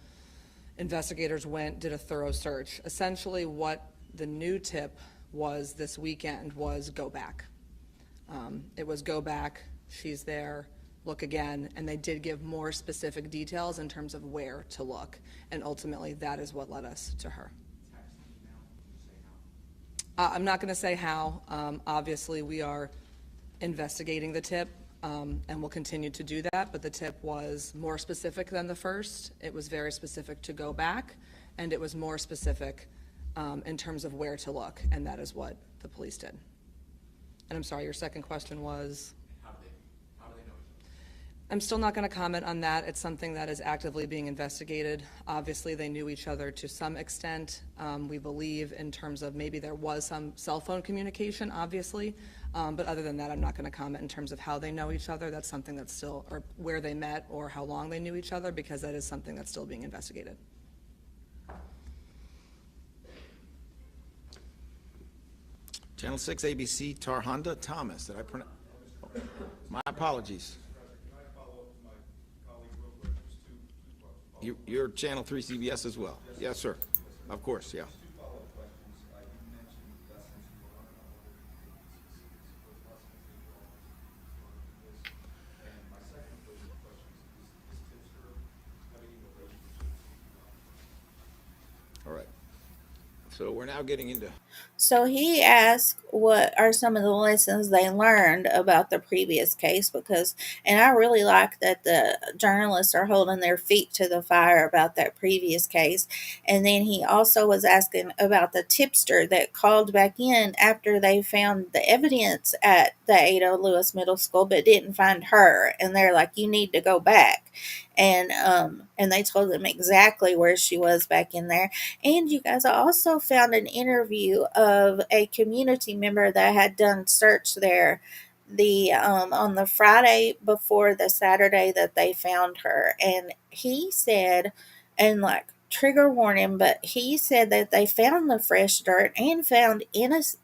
Investigators went, did a thorough search. Essentially what the new tip was this weekend was go back. It was go back, she's there, look again, and they did give more specific details in terms of where to look. And ultimately, that is what led us to her. I'm not going to say how. Obviously, we are investigating the tip, and we'll continue to do that, but the tip was more specific than the first. It was very specific to go back, and it was more specific in terms of where to look, and that is what the police did. And I'm sorry, your second question was? How do they know each other? I'm still not going to comment on that. It's something that is actively being investigated. Obviously, they knew each other to some extent. We believe in terms of maybe there was some cell phone communication, obviously. But other than that, I'm not going to comment in terms of how they know each other. That's something that's still, or where they met or how long they knew each other, because that is something that's still being investigated.
Channel 6 ABC, Tarhonda Thomas. Did I pronounce? My apologies. You're Channel 3 CBS as well? Yes, sir. Of course, yeah. All right. So we're now getting into.
So he asked what are some of the lessons they learned about the previous case, because, and I really like that the journalists are holding their feet to the fire about that previous case. And then he also was asking about the tipster that called back in after they found the evidence at the Ada Lewis Middle School but didn't find her. And they're like, you need to go back. And they told them exactly where she was back in there. And you guys, I also found an interview of a community member that had done search there on the Friday before the Saturday that they found her. And he said, and like, trigger warning, but he said that they found the fresh dirt and found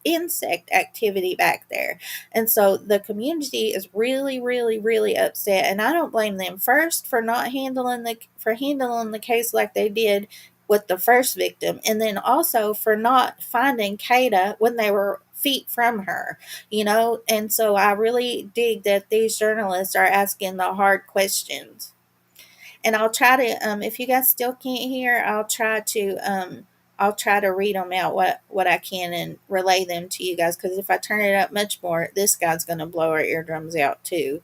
insect activity back there. And so the community is really, really, really upset. And I don't blame them, first for not handling the case like they did with the first victim, and then also for not finding Kada when they were feet from her, and so I really dig that these journalists are asking the hard questions. And I'll try to, if you guys still can't hear, I'll try to read them out what I can and relay them to you guys, because if I turn it up much more, this guy's going to blow our eardrums out too.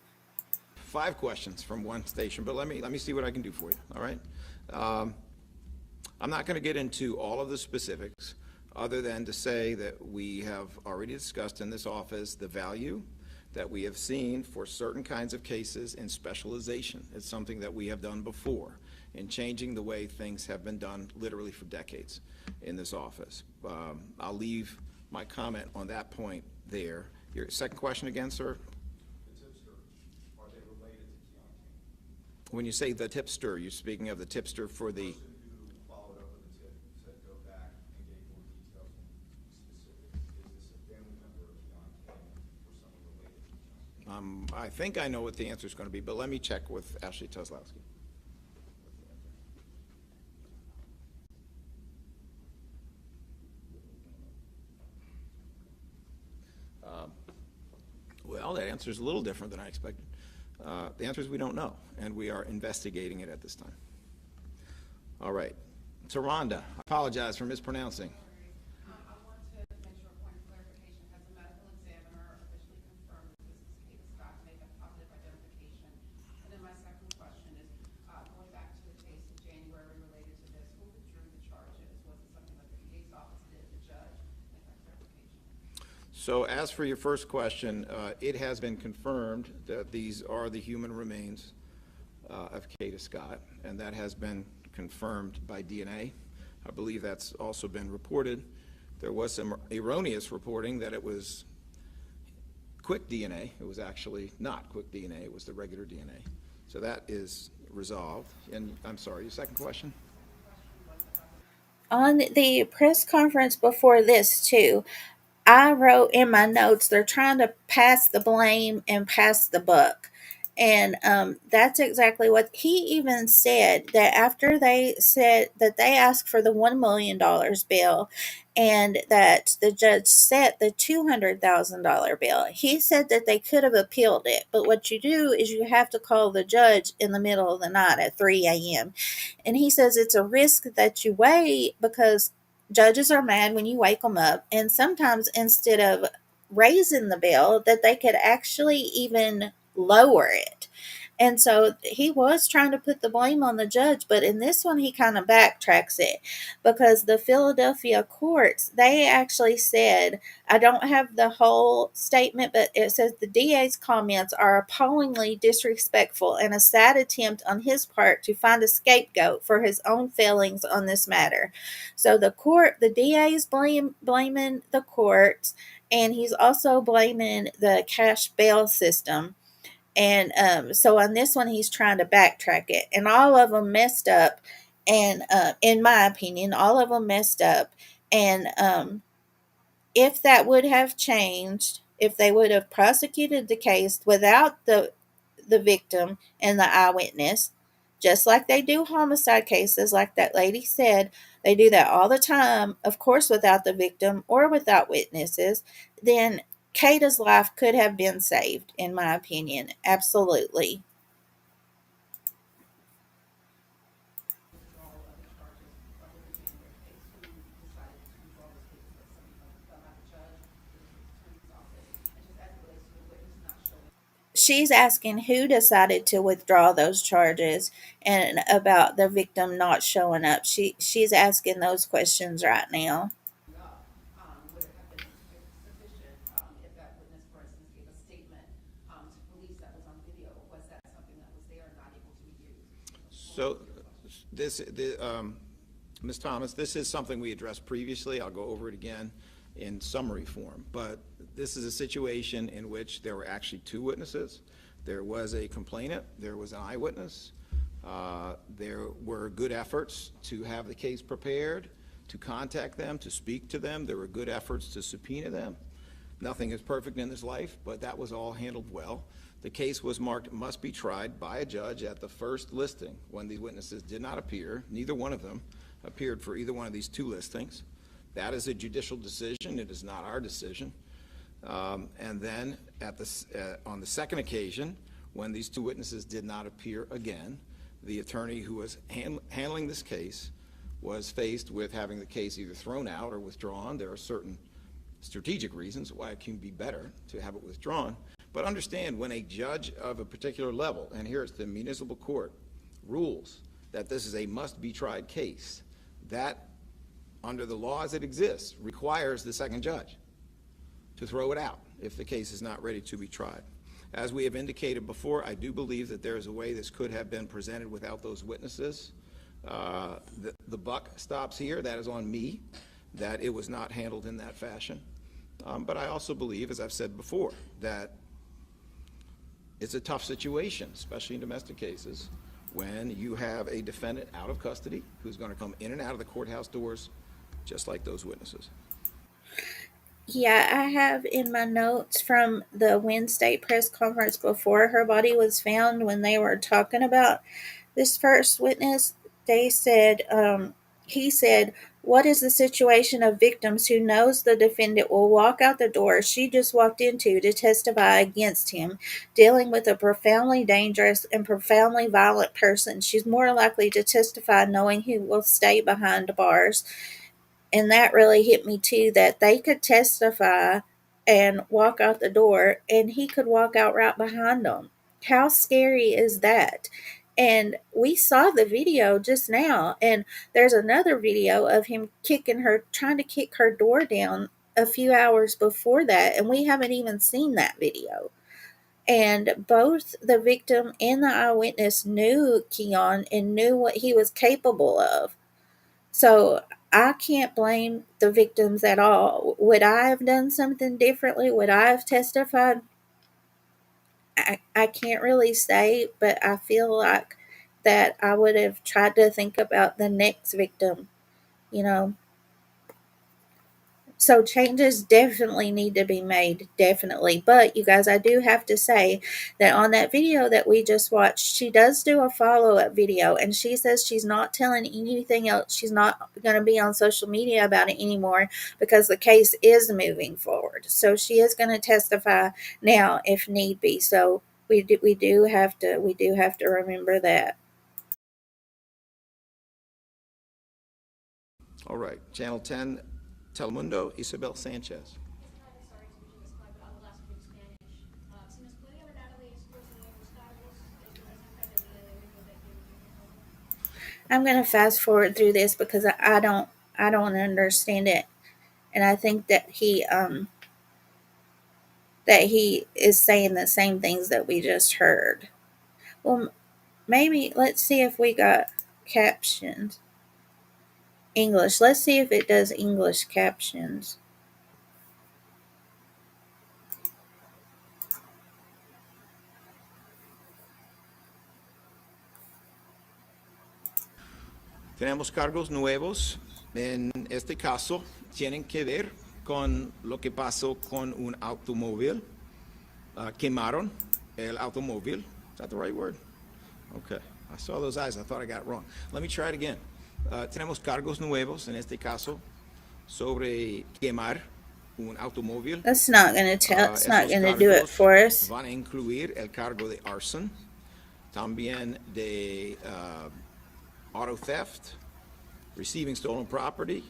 5 questions from one station, but let me see what I can do for you. All right. I'm not going to get into all of the specifics, other than to say that we have already discussed in this office the value that we have seen for certain kinds of cases in specialization. It's something that we have done before in changing the way things have been done literally for decades in this office. I'll leave my comment on that point there. Your second question again, sir?
The tipster, are they related to Keon King?
When you say the tipster, you're speaking of the tipster for the... I think I know what the answer is going to be, but let me check with Ashley Kozlowski. Well, that answer is a little different than I expected. The answer is we don't know, and we are investigating it at this time. All right. Taronda, I apologize for mispronouncing. So as for your first question, it has been confirmed that these are the human remains of Kada Scott, and that has been confirmed by DNA. I believe that's also been reported. There was some erroneous reporting that it was quick DNA. It was actually not quick DNA. It was the regular DNA. So that is resolved. And I'm sorry, your second question?
On the press conference before this, too, I wrote in my notes, they're trying to pass the blame and pass the buck. And that's exactly what he even said, that after they said that they asked for the $1 million bail and that the judge set the $200,000 bail, he said that they could have appealed it. But what you do is you have to call the judge in the middle of the night at 3 a.m. And he says it's a risk that you weigh because judges are mad when you wake them up. And sometimes instead of raising the bail, that they could actually even lower it. And so he was trying to put the blame on the judge, but in this one, he kind of backtracks it because the Philadelphia courts, they actually said, I don't have the whole statement, but it says the DA's comments are appallingly disrespectful and a sad attempt on his part to find a scapegoat for his own failings on this matter. So the DA is blaming the courts, and he's also blaming the cash bail system. And so on this one, he's trying to backtrack it, and all of them messed up. And in my opinion, all of them messed up. And if that would have changed, if they would have prosecuted the case without the victim and the eyewitness, just like they do homicide cases, like that lady said, they do that all the time, of course, without the victim or without witnesses, then Kada's life could have been saved, in my opinion. Absolutely. She's asking who decided to withdraw those charges and about the victim not showing up. She's asking those questions right now.
Would it have been sufficient if that witness, for instance, gave a statement to police that was on video? Was that something that was there and not able to be used?
So Ms. Thomas, this is something we addressed previously. I'll go over it again in summary form. But this is a situation in which there were actually two witnesses. There was a complainant, there was an eyewitness. There were good efforts to have the case prepared, to contact them, to speak to them. There were good efforts to subpoena them. Nothing is perfect in this life, but that was all handled well. The case was marked must be tried by a judge at the first listing when these witnesses did not appear. Neither one of them appeared for either one of these two listings. That is a judicial decision. It is not our decision. And then on the second occasion, when these two witnesses did not appear again, the attorney who was handling this case was faced with having the case either thrown out or withdrawn. There are certain strategic reasons why it can be better to have it withdrawn. But understand, when a judge of a particular level, and here it's the municipal court, rules that this is a must-be-tried case, that, under the laws that exist, requires the second judge to throw it out if the case is not ready to be tried. As we have indicated before, I do believe that there is a way this could have been presented without those witnesses. The buck stops here. That is on me, that it was not handled in that fashion. But I also believe, as I've said before, that it's a tough situation, especially in domestic cases, when you have a defendant out of custody who's going to come in and out of the courthouse doors just like those witnesses.
Yeah, I have in my notes from the Wednesday press conference before her body was found, when they were talking about this first witness, they said, he said, what is the situation of victims who knows the defendant will walk out the door she just walked into to testify against him, dealing with a profoundly dangerous and profoundly violent person? She's more likely to testify knowing he will stay behind bars. And that really hit me too, that they could testify and walk out the door and he could walk out right behind them. How scary is that? And we saw the video just now, and there's another video of him trying to kick her door down a few hours before that, and we haven't even seen that video. And both the victim and the eyewitness knew Keon and knew what he was capable of. So I can't blame the victims at all. Would I have done something differently? Would I have testified? I can't really say, but I feel like that I would have tried to think about the next victim, you know. So changes definitely need to be made, definitely. But you guys, I do have to say that on that video that we just watched, she does do a follow up video and she says she's not telling anything else. She's not going to be on social media about it anymore because the case is moving forward. So she is going to testify now if need be. So we do have to remember that.
All right, Channel 10, Telemundo, Isabel Sanchez.
I'm going to fast forward through this because I don't understand it, and I think that he is saying the same things that we just heard. Well, maybe let's see if we got captions. English. Let's see if it does English captions.
Tenemos cargos nuevos. En este caso, tienen que ver con lo que pasó con un automóvil. Quemaron el automóvil. Is that the right word? Okay. I saw those eyes. I thought I got it wrong. Let me try it again. Tenemos cargos nuevos, en este caso, sobre quemar un automóvil.
That's not going to tell. It's not
Esos
going to do it
cargos
for us.
van a incluir el cargo de arson, también de auto theft, receiving stolen property,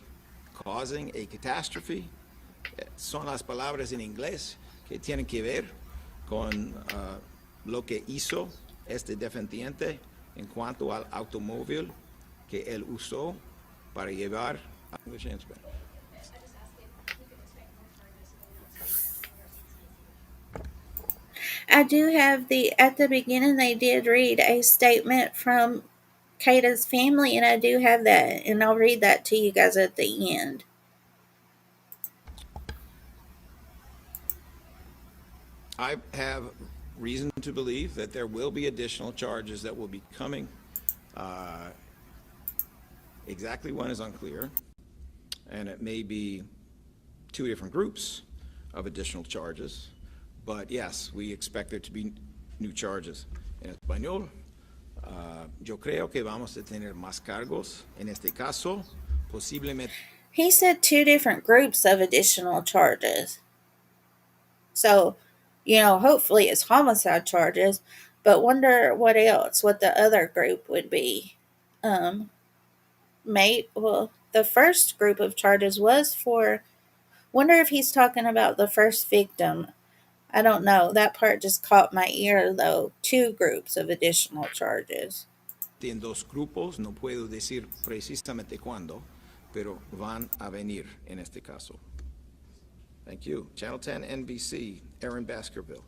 causing a catastrophe. Son las palabras en inglés que tienen que ver con lo que hizo este defendiente en cuanto al automóvil que él usó para llevar a English and Spanish.
I do have at the beginning, they did read a statement from Kada's family, and I do have that, and I'll read that to you guys at the end.
I have reason to believe that there will be additional charges that will be coming. Exactly when is unclear, and it may be two different groups of additional charges. But yes, we expect there to be new charges. En español, yo creo que vamos a tener más cargos. En este caso, posiblemente.
He said two different groups of additional charges. So, hopefully it's homicide charges, but wonder what the other group would be. Well, the first group of charges was for, wonder if he's talking about the first victim. I don't know. That part just caught my ear, though. Two groups of additional charges.
En dos grupos, no puedo decir precisamente cuándo, pero van a venir en este caso. Thank you. Channel 10 NBC, Aaron Baskerville.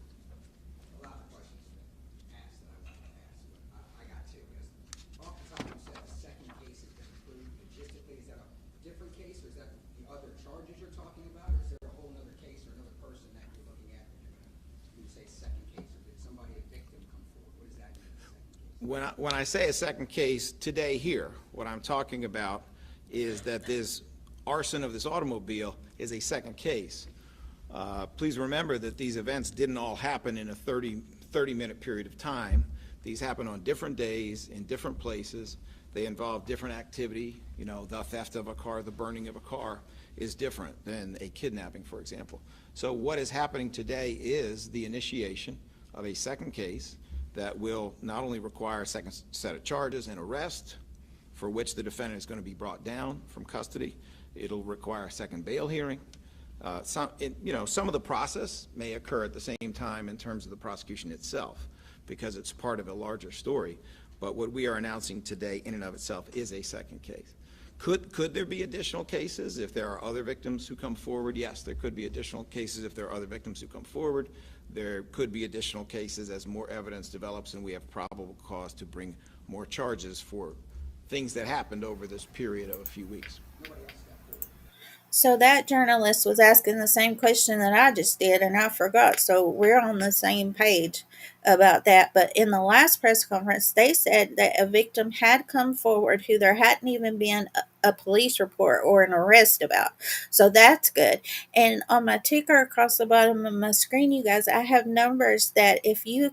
When I say a second case today here, what I'm talking about is that this arson of this automobile is a second case. Please remember that these events didn't all happen in a 30-minute period of time. These happen on different days, in different places. They involve different activity. The theft of a car, the burning of a car is different than a kidnapping, for example. So what is happening today is the initiation of a second case that will not only require a second set of charges and arrest, for which the defendant is going to be brought down from custody. It'll require a second bail hearing. Some of the process may occur at the same time in terms of the prosecution itself, because it's part of a larger story. But what we are announcing today in and of itself is a second case. Could there be additional cases if there are other victims who come forward? Yes, there could be additional cases if there are other victims who come forward. There could be additional cases as more evidence develops and we have probable cause to bring more charges for things that happened over this period of a few weeks.
So that journalist was asking the same question that I just did, and I forgot. So we're on the same page about that. But in the last press conference, they said that a victim had come forward who there hadn't even been a police report or an arrest about. So that's good. And on my ticker across the bottom of my screen, you guys, I have numbers that if you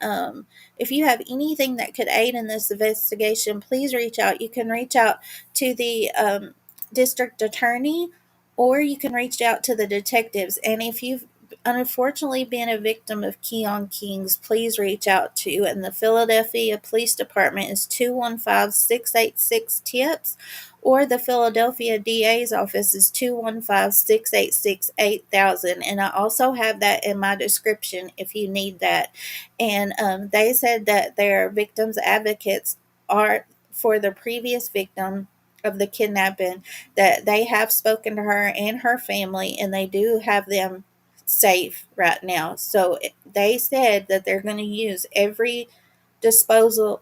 have anything that could aid in this investigation, please reach out. You can reach out to the district attorney, or you can reach out to the detectives. And if you've unfortunately been a victim of Keon Kings, please reach out to. And the Philadelphia Police Department is 215-686-TIPS, or the Philadelphia DA's office is 215-686-8000. And I also have that in my description if you need that. And they said that their victims advocates are for the previous victim of the kidnapping, that they have spoken to her and her family, and they do have them safe right now. So they said that they're going to use every disposal,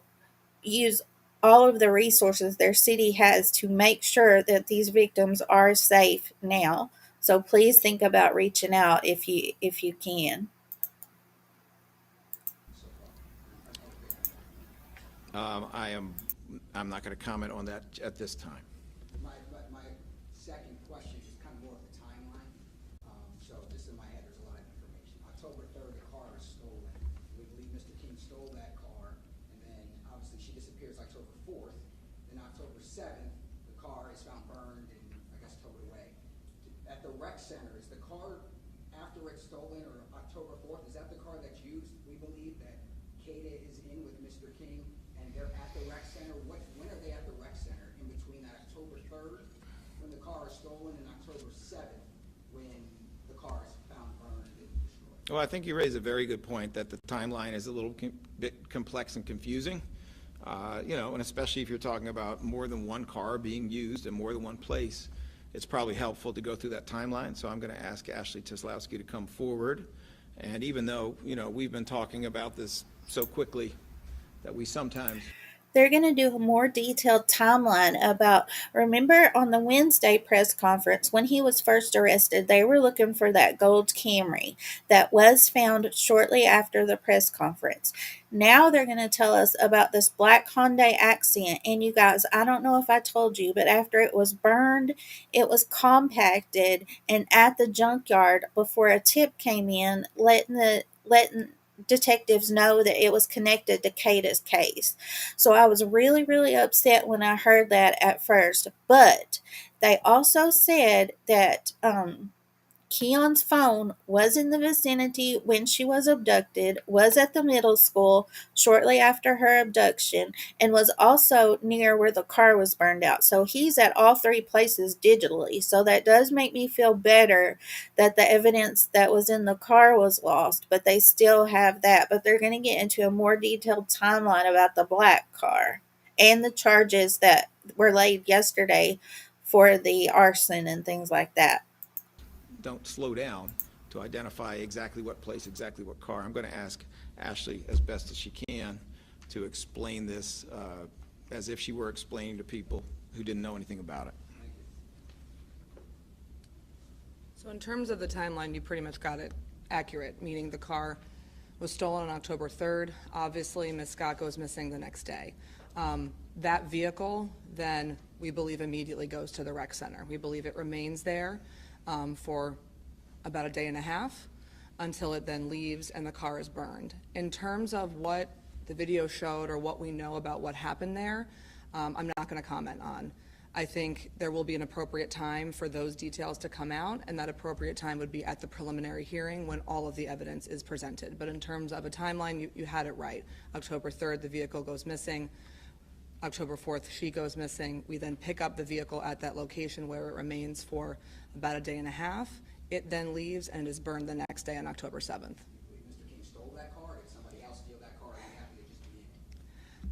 use all of the resources their city has to make sure that these victims are safe now. So please think about reaching out if you can.
I'm not going to comment on that at this time.
My second question is kind of more of the timeline. So just in my head, there's a lot of information. October 3rd, the car is stolen. We believe Mr. King stole that car, and then obviously she disappears October 4th. Then October 7th, the car is found burned and I guess towed away. At the rec center, is the car after it's stolen, or October 4th, is that the car that's used? We believe that Kada is in with Mr. King and they're at the rec center. When are they at the rec center? In between that October 3rd, when the car is stolen, and October 7th, when the car is found burned and destroyed?
Well, I think you raise a very good point that the timeline is a little bit complex and confusing. And especially if you're talking about more than one car being used in more than one place, it's probably helpful to go through that timeline. So I'm going to ask Ashley Tislowski to come forward. And even though, we've been talking about this so quickly that we sometimes...
They're going to do a more detailed timeline about, remember on the Wednesday press conference, when he was first arrested, they were looking for that gold Camry that was found shortly after the press conference. Now they're going to tell us about this black Hyundai Accent. And you guys, I don't know if I told you, but after it was burned, it was compacted and at the junkyard before a tip came in, letting detectives know that it was connected to Kada's case. So I was really, really upset when I heard that at first. But they also said that Keon's phone was in the vicinity when she was abducted, was at the middle school shortly after her abduction, and was also near where the car was burned out. So he's at all three places digitally. So that does make me feel better that the evidence that was in the car was lost, but they still have that. But they're going to get into a more detailed timeline about the black car and the charges that were laid yesterday for the arson and things like that.
Don't slow down to identify exactly what place, exactly what car. I'm going to ask Ashley, as best as she can, to explain this as if she were explaining to people who didn't know anything about it.
So in terms of the timeline, you pretty much got it accurate, meaning the car was stolen on October 3rd. Obviously, Ms. Scott goes missing the next day. That vehicle then, we believe, immediately goes to the rec center. We believe it remains there for about a day and a half until it then leaves and the car is burned. In terms of what the video showed or what we know about what happened there, I'm not going to comment on. I think there will be an appropriate time for those details to come out, and that appropriate time would be at the preliminary hearing when all of the evidence is presented. But in terms of a timeline, you had it right. October 3rd, the vehicle goes missing. October 4th, she goes missing. We then pick up the vehicle at that location where it remains for about a day and a half. It then leaves and is burned the next day on October 7th.
Mr. King stole that car? Did somebody else steal that car? Or you happen to just be in?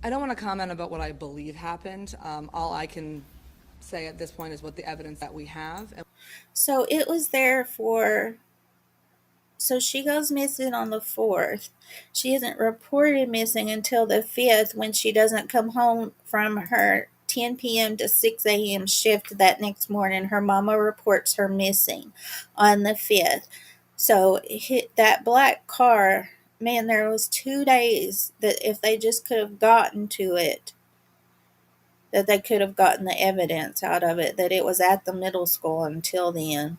I don't want to comment about what I believe happened. All I can say at this point is what the evidence that we have.
So it was there for... So she goes missing on the 4th. She isn't reported missing until the 5th, when she doesn't come home from her 10 p.m. to 6 a.m. shift that next morning. Her mama reports her missing on the 5th. So that black car, man, there was 2 days that if they just could have gotten to it, that they could have gotten the evidence out of it, that it was at the middle school until then.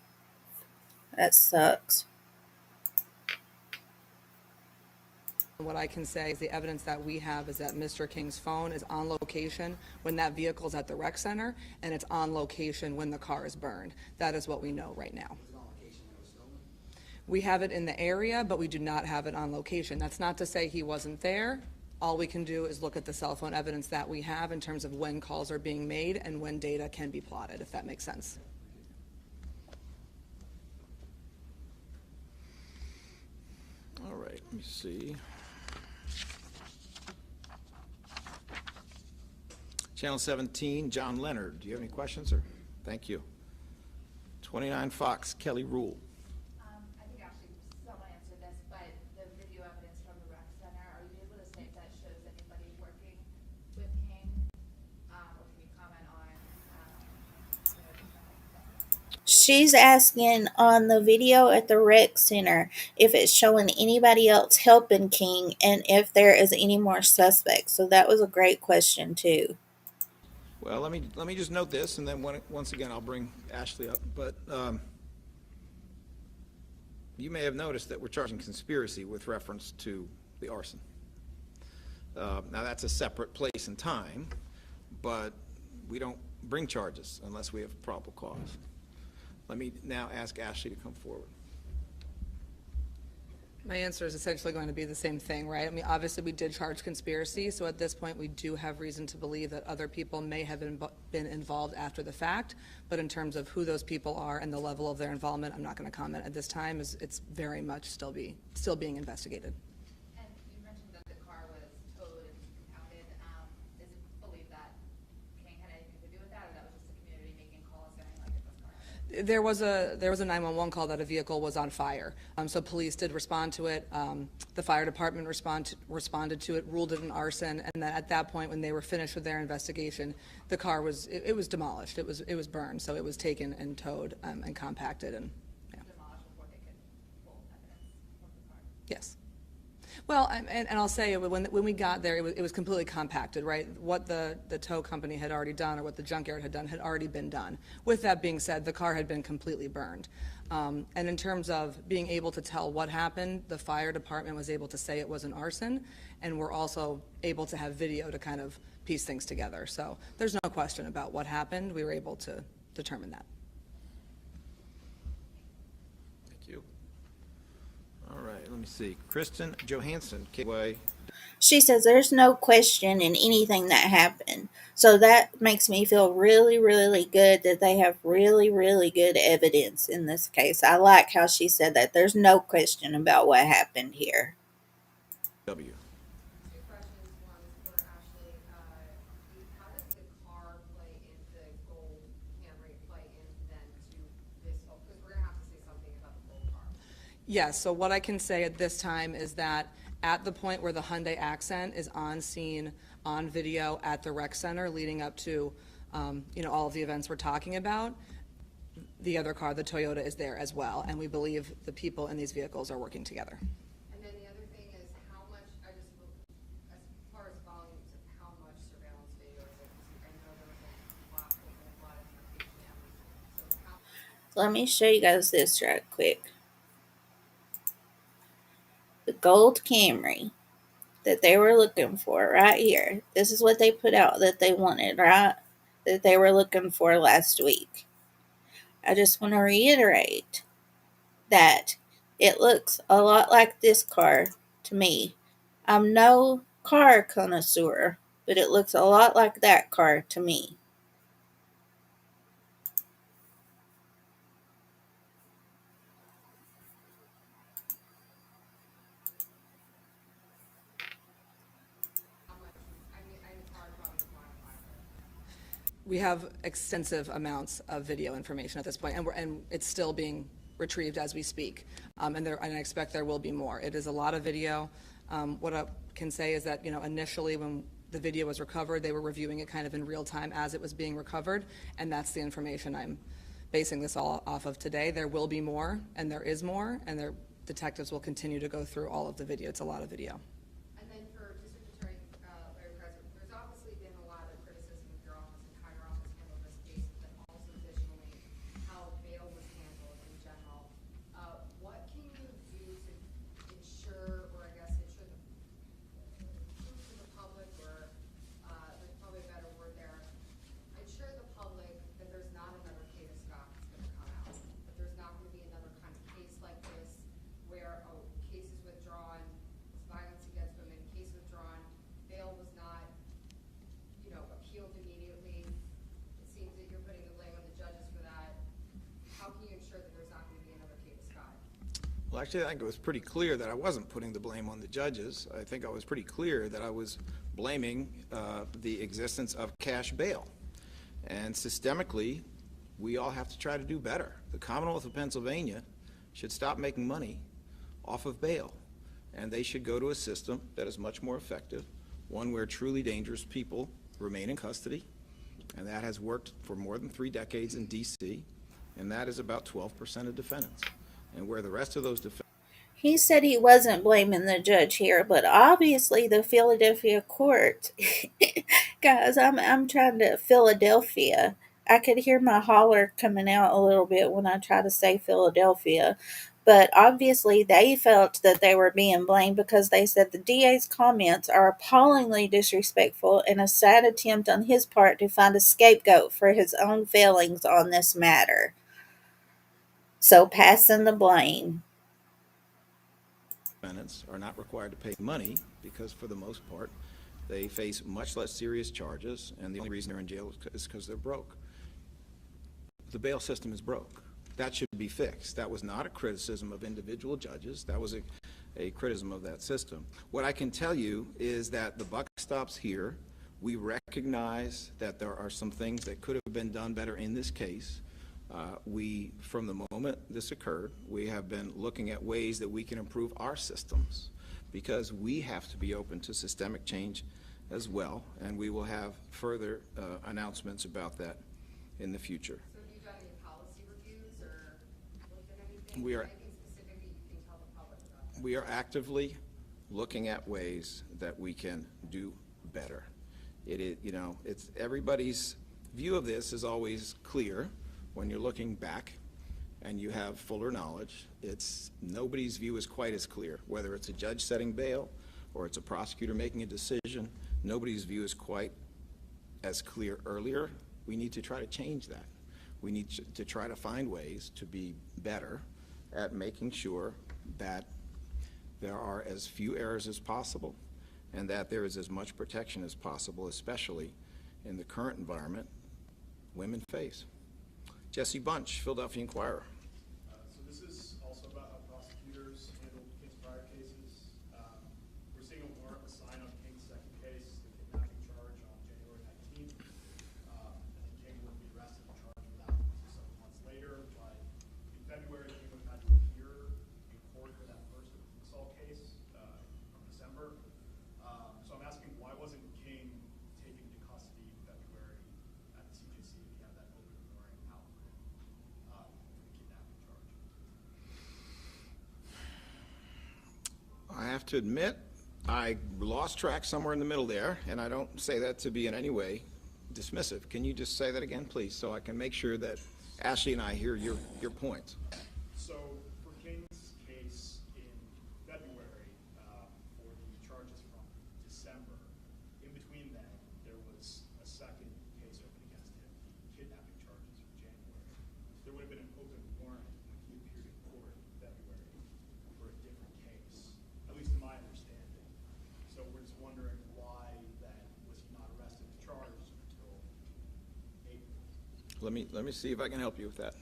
That sucks.
What I can say is the evidence that we have is that Mr. King's phone is on location when that vehicle's at the rec center, and it's on location when the car is burned. That is what we know right now. We have it in the area, but we do not have it on location. That's not to say he wasn't there. All we can do is look at the cell phone evidence that we have in terms of when calls are being made and when data can be plotted, if that makes sense.
All right, let me see. Channel 17, John Leonard. Do you have any questions, sir? Thank you. 29 Fox, Kelly Rule.
I think actually someone answered this, but the video evidence from the rec center, are you able to say if that shows anybody working with King? Or can you comment on,
She's asking on the video at the rec center if it's showing anybody else helping King and if there is any more suspects. So that was a great question too.
Well, let me just note this, and then once again, I'll bring Ashley up. But you may have noticed that we're charging conspiracy with reference to the arson. Now, that's a separate place and time, but we don't bring charges unless we have probable cause. Let me now ask Ashley to come forward.
My answer is essentially going to be the same thing, right? I mean, obviously, we did charge conspiracy, so at this point, we do have reason to believe that other people may have been involved after the fact, but in terms of who those people are and the level of their involvement, I'm not going to comment at this time. It's very much still being investigated.
and you mentioned that the car was towed and impounded. Is it believed that King had anything to do with that, or that was just the community making calls saying like if this car happened?
There was a 911 call that a vehicle was on fire. So police did respond to it. The fire department responded to it, ruled it an arson, and then at that point, when they were finished with their investigation, the car was demolished. It was burned, so it was taken and towed and compacted and yeah.
Demolished before they could pull evidence from the car.
Yes. Well, and I'll say, when we got there, it was completely compacted, right? What the tow company had already done, or what the junkyard had done, had already been done. With that being said, the car had been completely burned. And in terms of being able to tell what happened, the fire department was able to say it was an arson, and we're also able to have video to kind of piece things together. So there's no question about what happened. We were able to determine that.
Thank you. All right, let me see. Kristen Johansson, KY.
She says there's no question in anything that happened. So that makes me feel really, really good that they have really, really good evidence in this case. I like how she said that. There's no question about what happened here.
W.
Two questions. One for Ashley. How does the car play into gold Camry play in then to this whole? Because we're gonna have to say something about the gold car.
Yes, so what I can say at this time is that at the point where the Hyundai Accent is on scene, on video at the rec center leading up to, all of the events we're talking about, the other car, the Toyota, is there as well. And we believe the people in these vehicles are working together.
And then the other thing is how much, as far as volumes of how much surveillance video is it? 'Cause I know there was a lot of cameras. So how
Let me show you guys this right quick. The gold Camry that they were looking for right here. This is what they put out that they wanted, right? That they were looking for last week. I just want to reiterate that it looks a lot like this car to me. I'm no car connoisseur, but it looks a lot like that car to me.
much? I mean, it's hard probably to quantify.
We have extensive amounts of video information at this point, and it's still being retrieved as we speak. And I expect there will be more. It is a lot of video. What I can say is that, initially when the video was recovered, they were reviewing it kind of in real time as it was being recovered, and that's the information I'm basing this all off of today. There will be more, and there is more, and their detectives will continue to go through all of the video. It's a lot of video.
And then for District Attorney Larry Kreiser, there's obviously been a lot of criticism of your office
Well, actually, I think it was pretty clear that I wasn't putting the blame on the judges. I think I was pretty clear that I was blaming the existence of cash bail. And systemically, we all have to try to do better. The Commonwealth of Pennsylvania should stop making money off of bail, and they should go to a system that is much more effective, one where truly dangerous people remain in custody, and that has worked for more than 3 decades in D.C., and that is about 12% of defendants. And where the rest of those defendants...
He said he wasn't blaming the judge here, but obviously the Philadelphia court. Guys, I'm trying to Philadelphia. I could hear my holler coming out a little bit when I try to say Philadelphia. But obviously they felt that they were being blamed because they said the DA's comments are appallingly disrespectful and a sad attempt on his part to find a scapegoat for his own failings on this matter. So passing the blame.
Defendants are not required to pay money because, for the most part, they face much less serious charges, and the only reason they're in jail is because they're broke. The bail system is broke. That should be fixed. That was not a criticism of individual judges. That was a criticism of that system. What I can tell you is that the buck stops here. We recognize that there are some things that could have been done better in this case. From the moment this occurred, we have been looking at ways that we can improve our systems, because we have to be open to systemic change as well, and we will have further announcements about that in the future.
So have you done any policy reviews or looked at anything?
We are,
anything specific that you can tell the public about?
we are actively looking at ways that we can do better. It is, it's everybody's view of this is always clear. When you're looking back and you have fuller knowledge, nobody's view is quite as clear. Whether it's a judge setting bail or it's a prosecutor making a decision, nobody's view is quite as clear earlier. We need to try to change that. We need to try to find ways to be better at making sure that there are as few errors as possible and that there is as much protection as possible, especially in the current environment women face. Jesse Bunch, Philadelphia Inquirer.
So this is also about how prosecutors handled King's prior cases. We're seeing a warrant was signed on King's second case, the kidnapping charge, on January 19th. And then King would be arrested and charged with that several months later. But in February, King would have had to appear in court for that first assault case from December. So I'm asking, why wasn't King taken into custody in February at the CJC if he had that open warrant out for him for the kidnapping charge?
I have to admit, I lost track somewhere in the middle there, and I don't say that to be in any way dismissive. Can you just say that again, please, so I can make sure that Ashley and I hear your points?
So for King's case in February, for the charges from December, in between then, there was a second case open against him, the kidnapping charges from January. There would have been an open warrant when he appeared in court in February for a different case, at least in my understanding. So we're just wondering why then was he not arrested and charged until April?
Let me see if I can help you with that.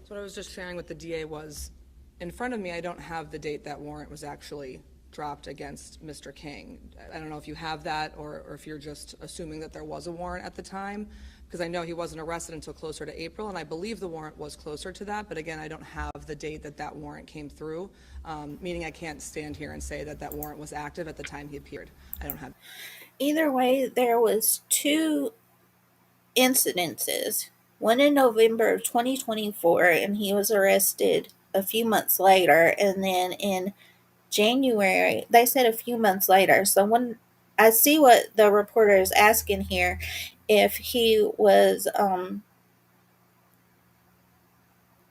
So what I was just sharing with the DA was, in front of me, I don't have the date that warrant was actually dropped against Mr. King. I don't know if you have that or if you're just assuming that there was a warrant at the time, because I know he wasn't arrested until closer to April, and I believe the warrant was closer to that, but again, I don't have the date that that warrant came through, meaning I can't stand here and say that that warrant was active at the time he appeared. I don't have.
Either way, there was 2 incidences. One in November of 2024, and he was arrested a few months later, and then in January, they said a few months later. So when I see what the reporter is asking here, if he was,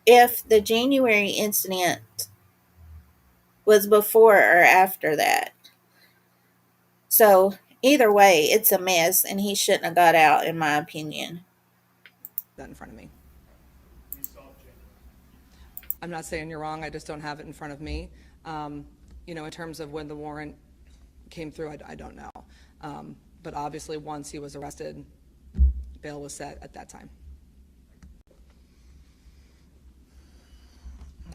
if the January incident was before or after that. So either way, it's a mess, and he shouldn't have got out, in my opinion.
That in front of me. I'm not saying you're wrong, I just don't have it in front of me. You know, in terms of when the warrant came through, I don't know. But obviously, once he was arrested, bail was set at that time.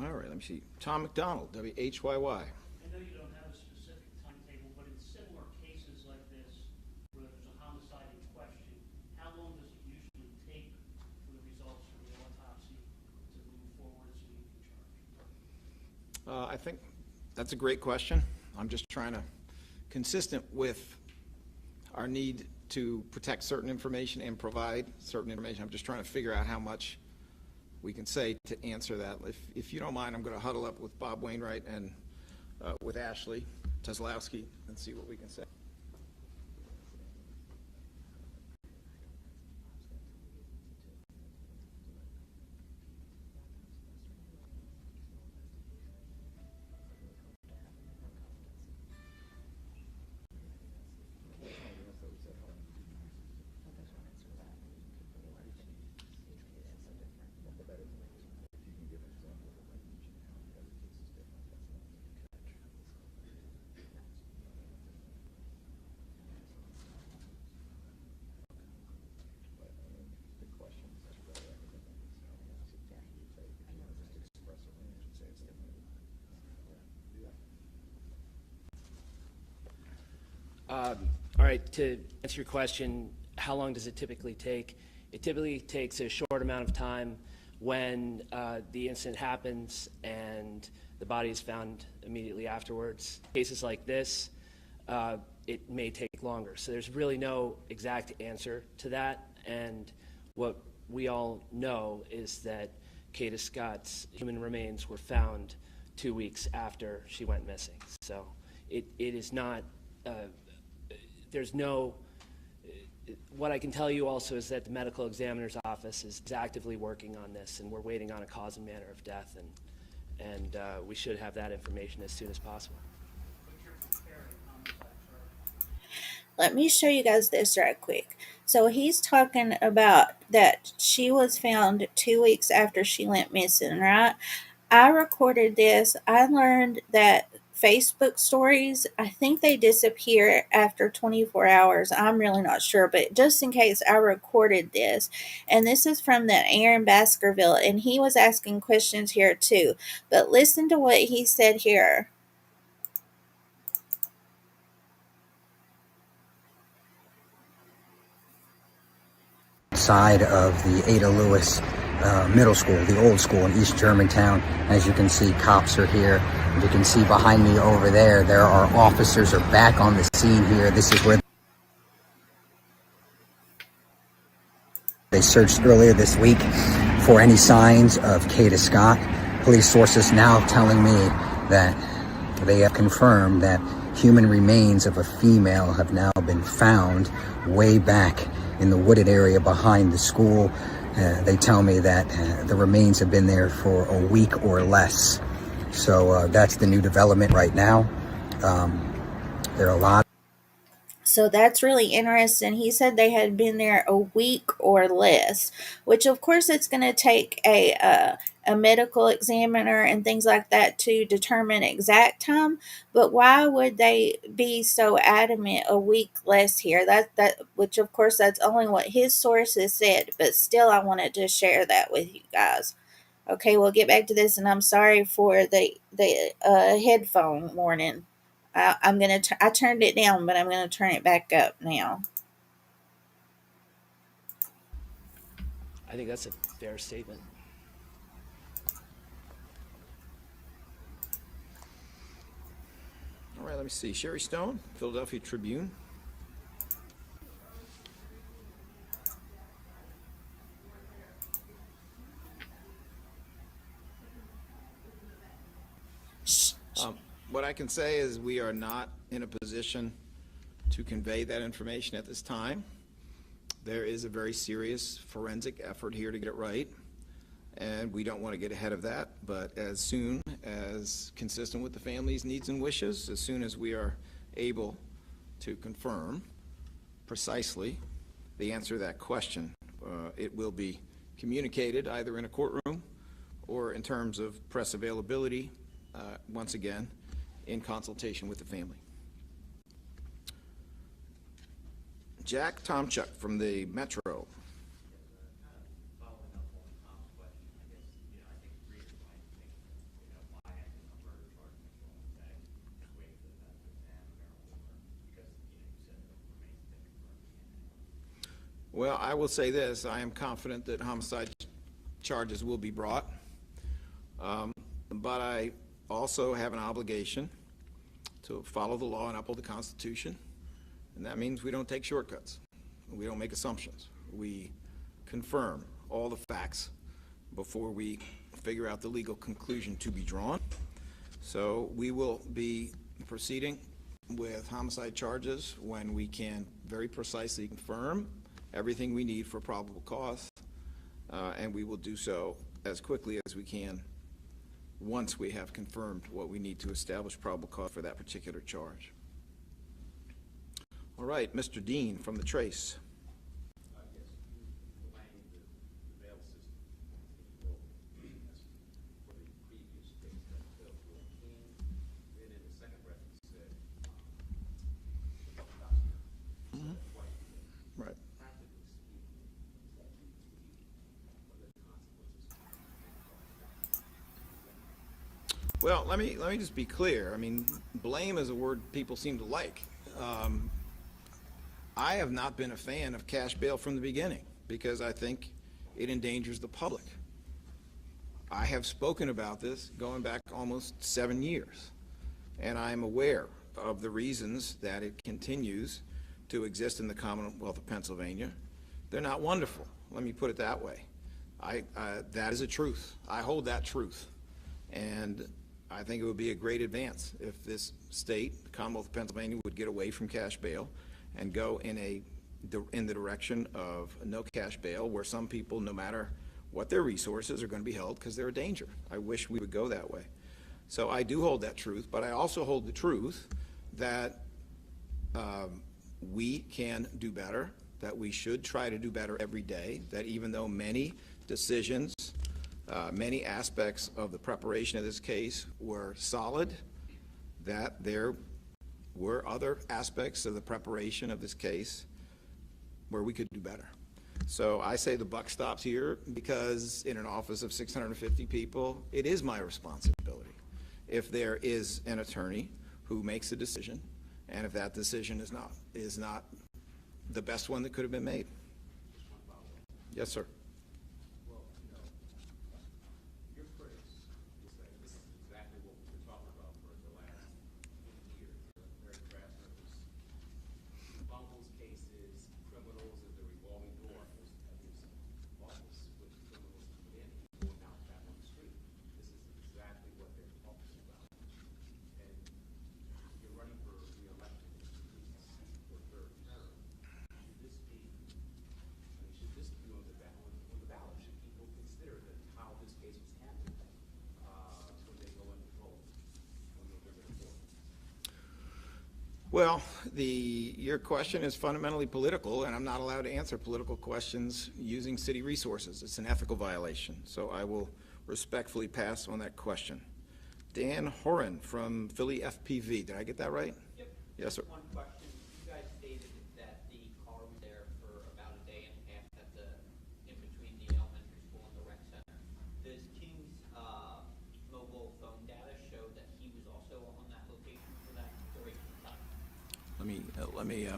All right, let me see. Tom McDonald, WHYY.
I know you don't have a specific timetable, but in similar cases like this, where there's a homicide in question, how long does it usually take for the results from the autopsy to move forward so you can charge?
I think that's a great question. I'm just trying to, consistent with our need to protect certain information and provide certain information, I'm just trying to figure out how much we can say to answer that. If you don't mind, I'm going to huddle up with Bob Wainwright and with Ashley Teslowski and see what we can say.
All right, to answer your question, how long does it typically take? It typically takes a short amount of time when the incident happens and the body is found immediately afterwards. Cases like this, it may take longer. So there's really no exact answer to that. And what we all know is that Kada Scott's human remains were found 2 weeks after she went missing. So it is not, there's no, what I can tell you also is that the medical examiner's office is actively working on this, and we're waiting on a cause and manner of death, and we should have that information as soon as possible.
Let me show you guys this right quick. So he's talking about that she was found 2 weeks after she went missing, right? I recorded this. I learned that Facebook stories, I think they disappear after 24 hours. I'm really not sure, but just in case, I recorded this. And this is from the Aaron Baskerville, and he was asking questions here too. But listen to what he said here.
Side of the Ada Lewis Middle School, the old school in East Germantown. As you can see, cops are here. And you can see behind me over there, there are officers are back on the scene here. This is where they searched earlier this week for any signs of Kada Scott. Police sources now telling me that they have confirmed that human remains of a female have now been found way back in the wooded area behind the school. They tell me that the remains have been there for a week or less. So that's the new development right now. There are a lot.
So that's really interesting. He said they had been there a week or less, which of course it's going to take a medical examiner and things like that to determine exact time. But why would they be so adamant a week less here? That which of course that's only what his sources said. But still, I wanted to share that with you guys. Okay, we'll get back to this, and I'm sorry for the headphone warning. I turned it down, but I'm gonna turn it back up now.
I think that's a fair statement.
All right, let me see. Sherry Stone, Philadelphia Tribune. What I can say is we are not in a position to convey that information at this time. There is a very serious forensic effort here to get it right, and we don't want to get ahead of that, but as soon as consistent with the family's needs and wishes, as soon as we are able to confirm precisely the answer to that question, it will be communicated either in a courtroom or in terms of press availability, once again, in consultation with the family. Jack Tomchuk from the Metro. Well, I will say this, I am confident that homicide charges will be brought, but I also have an obligation to follow the law and uphold the Constitution, and that means we don't take shortcuts. We don't make assumptions. We confirm all the facts before we figure out the legal conclusion to be drawn. So we will be proceeding with homicide charges when we can very precisely confirm everything we need for probable cause, and we will do so as quickly as we can once we have confirmed what we need to establish probable cause for that particular charge. All right, Mr. Dean from the Trace. Right. Well, let me just be clear. I mean, blame is a word people seem to like. I have not been a fan of cash bail from the beginning because I think it endangers the public. I have spoken about this going back almost 7 years, and I am aware of the reasons that it continues to exist in the Commonwealth of Pennsylvania. They're not wonderful. Let me put it that way. That is a truth. I hold that truth. And I think it would be a great advance if this state, the Commonwealth of Pennsylvania, would get away from cash bail and go in the direction of no cash bail, where some people, no matter what their resources, are going to be held because they're a danger. I wish we would go that way. So I do hold that truth, but I also hold the truth that we can do better, that we should try to do better every day, that even though many decisions, many aspects of the preparation of this case were solid, that there were other aspects of the preparation of this case where we could do better. So I say the buck stops here because in an office of 650 people, it is my responsibility. If there is an attorney who makes a decision, and if that decision is not the best one that could have been made. Yes, sir. Well, your question is fundamentally political, and I'm not allowed to answer political questions using city resources. It's an ethical violation, so I will respectfully pass on that question. Dan Horan from Philly FPV. Did I get that right?
Yep.
Yes, sir.
One question. You guys stated that the car was there for about a day and a half in between the elementary school and the rec center. Does King's mobile phone data show that he was also on that location for that duration of time?
Let me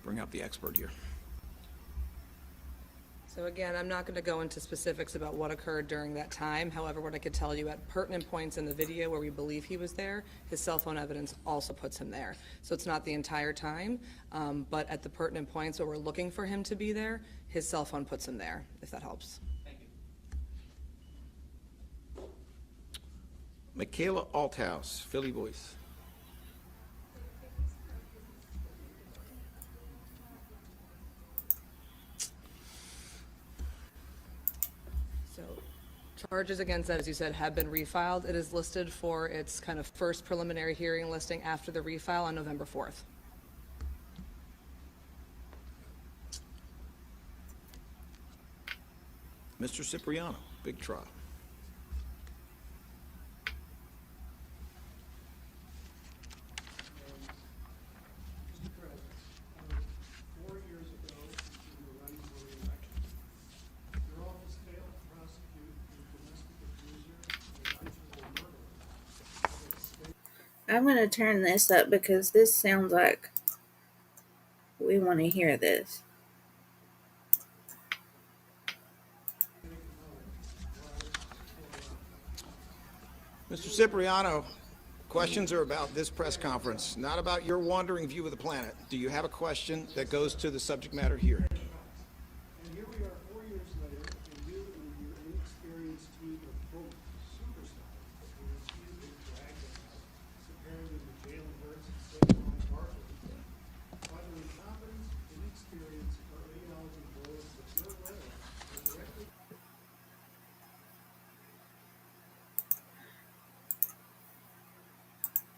bring up the expert here.
So again, I'm not going to go into specifics about what occurred during that time. However, what I could tell you, at pertinent points in the video where we believe he was there, his cell phone evidence also puts him there. So it's not the entire time, but at the pertinent points where we're looking for him to be there, his cell phone puts him there, if that helps.
Thank you.
Michaela Althouse, Philly Voice.
So charges against that, as you said, have been refiled. It is listed for its kind of first preliminary hearing listing after the refile on November 4th.
Mr. Cipriano, big trial.
I'm going to turn this up because this sounds like we want to hear this.
Mr. Cipriano, questions are about this press conference, not about your wandering view of the planet. Do you have a question that goes to the subject matter here?
And here we are 4 years later, and you and your inexperienced team of quote superstars who repeatedly dragged us out, comparing them to Jalen Hurts and Saquon Barkley. By the incompetence, inexperience, or ideology boils that your letter are directly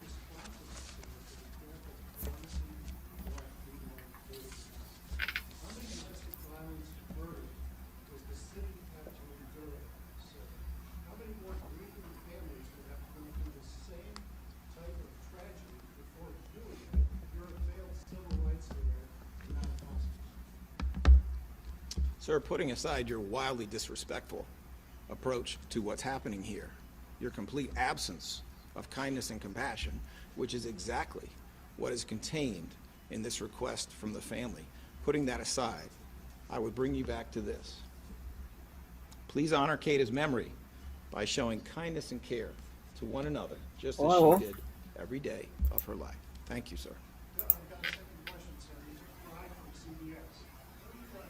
responsible for the death of promising black female quarterbacks. How many domestic violence murders does the city have to endure, sir? How many more grieving families would have to go through the same type of tragedy before you admit you're a failed civil rights lawyer and not a prosecutor?
Sir, putting aside your wildly disrespectful approach to what's happening here, your complete absence of kindness and compassion, which is exactly what is contained in this request from the family. Putting that aside, I would bring you back to this. Please honor Kada's memory by showing kindness and care to one another, just as
Whoa.
she did every day of her life. Thank you, sir.
I've got a second question, sir. You took a ride from CBS. What do you think?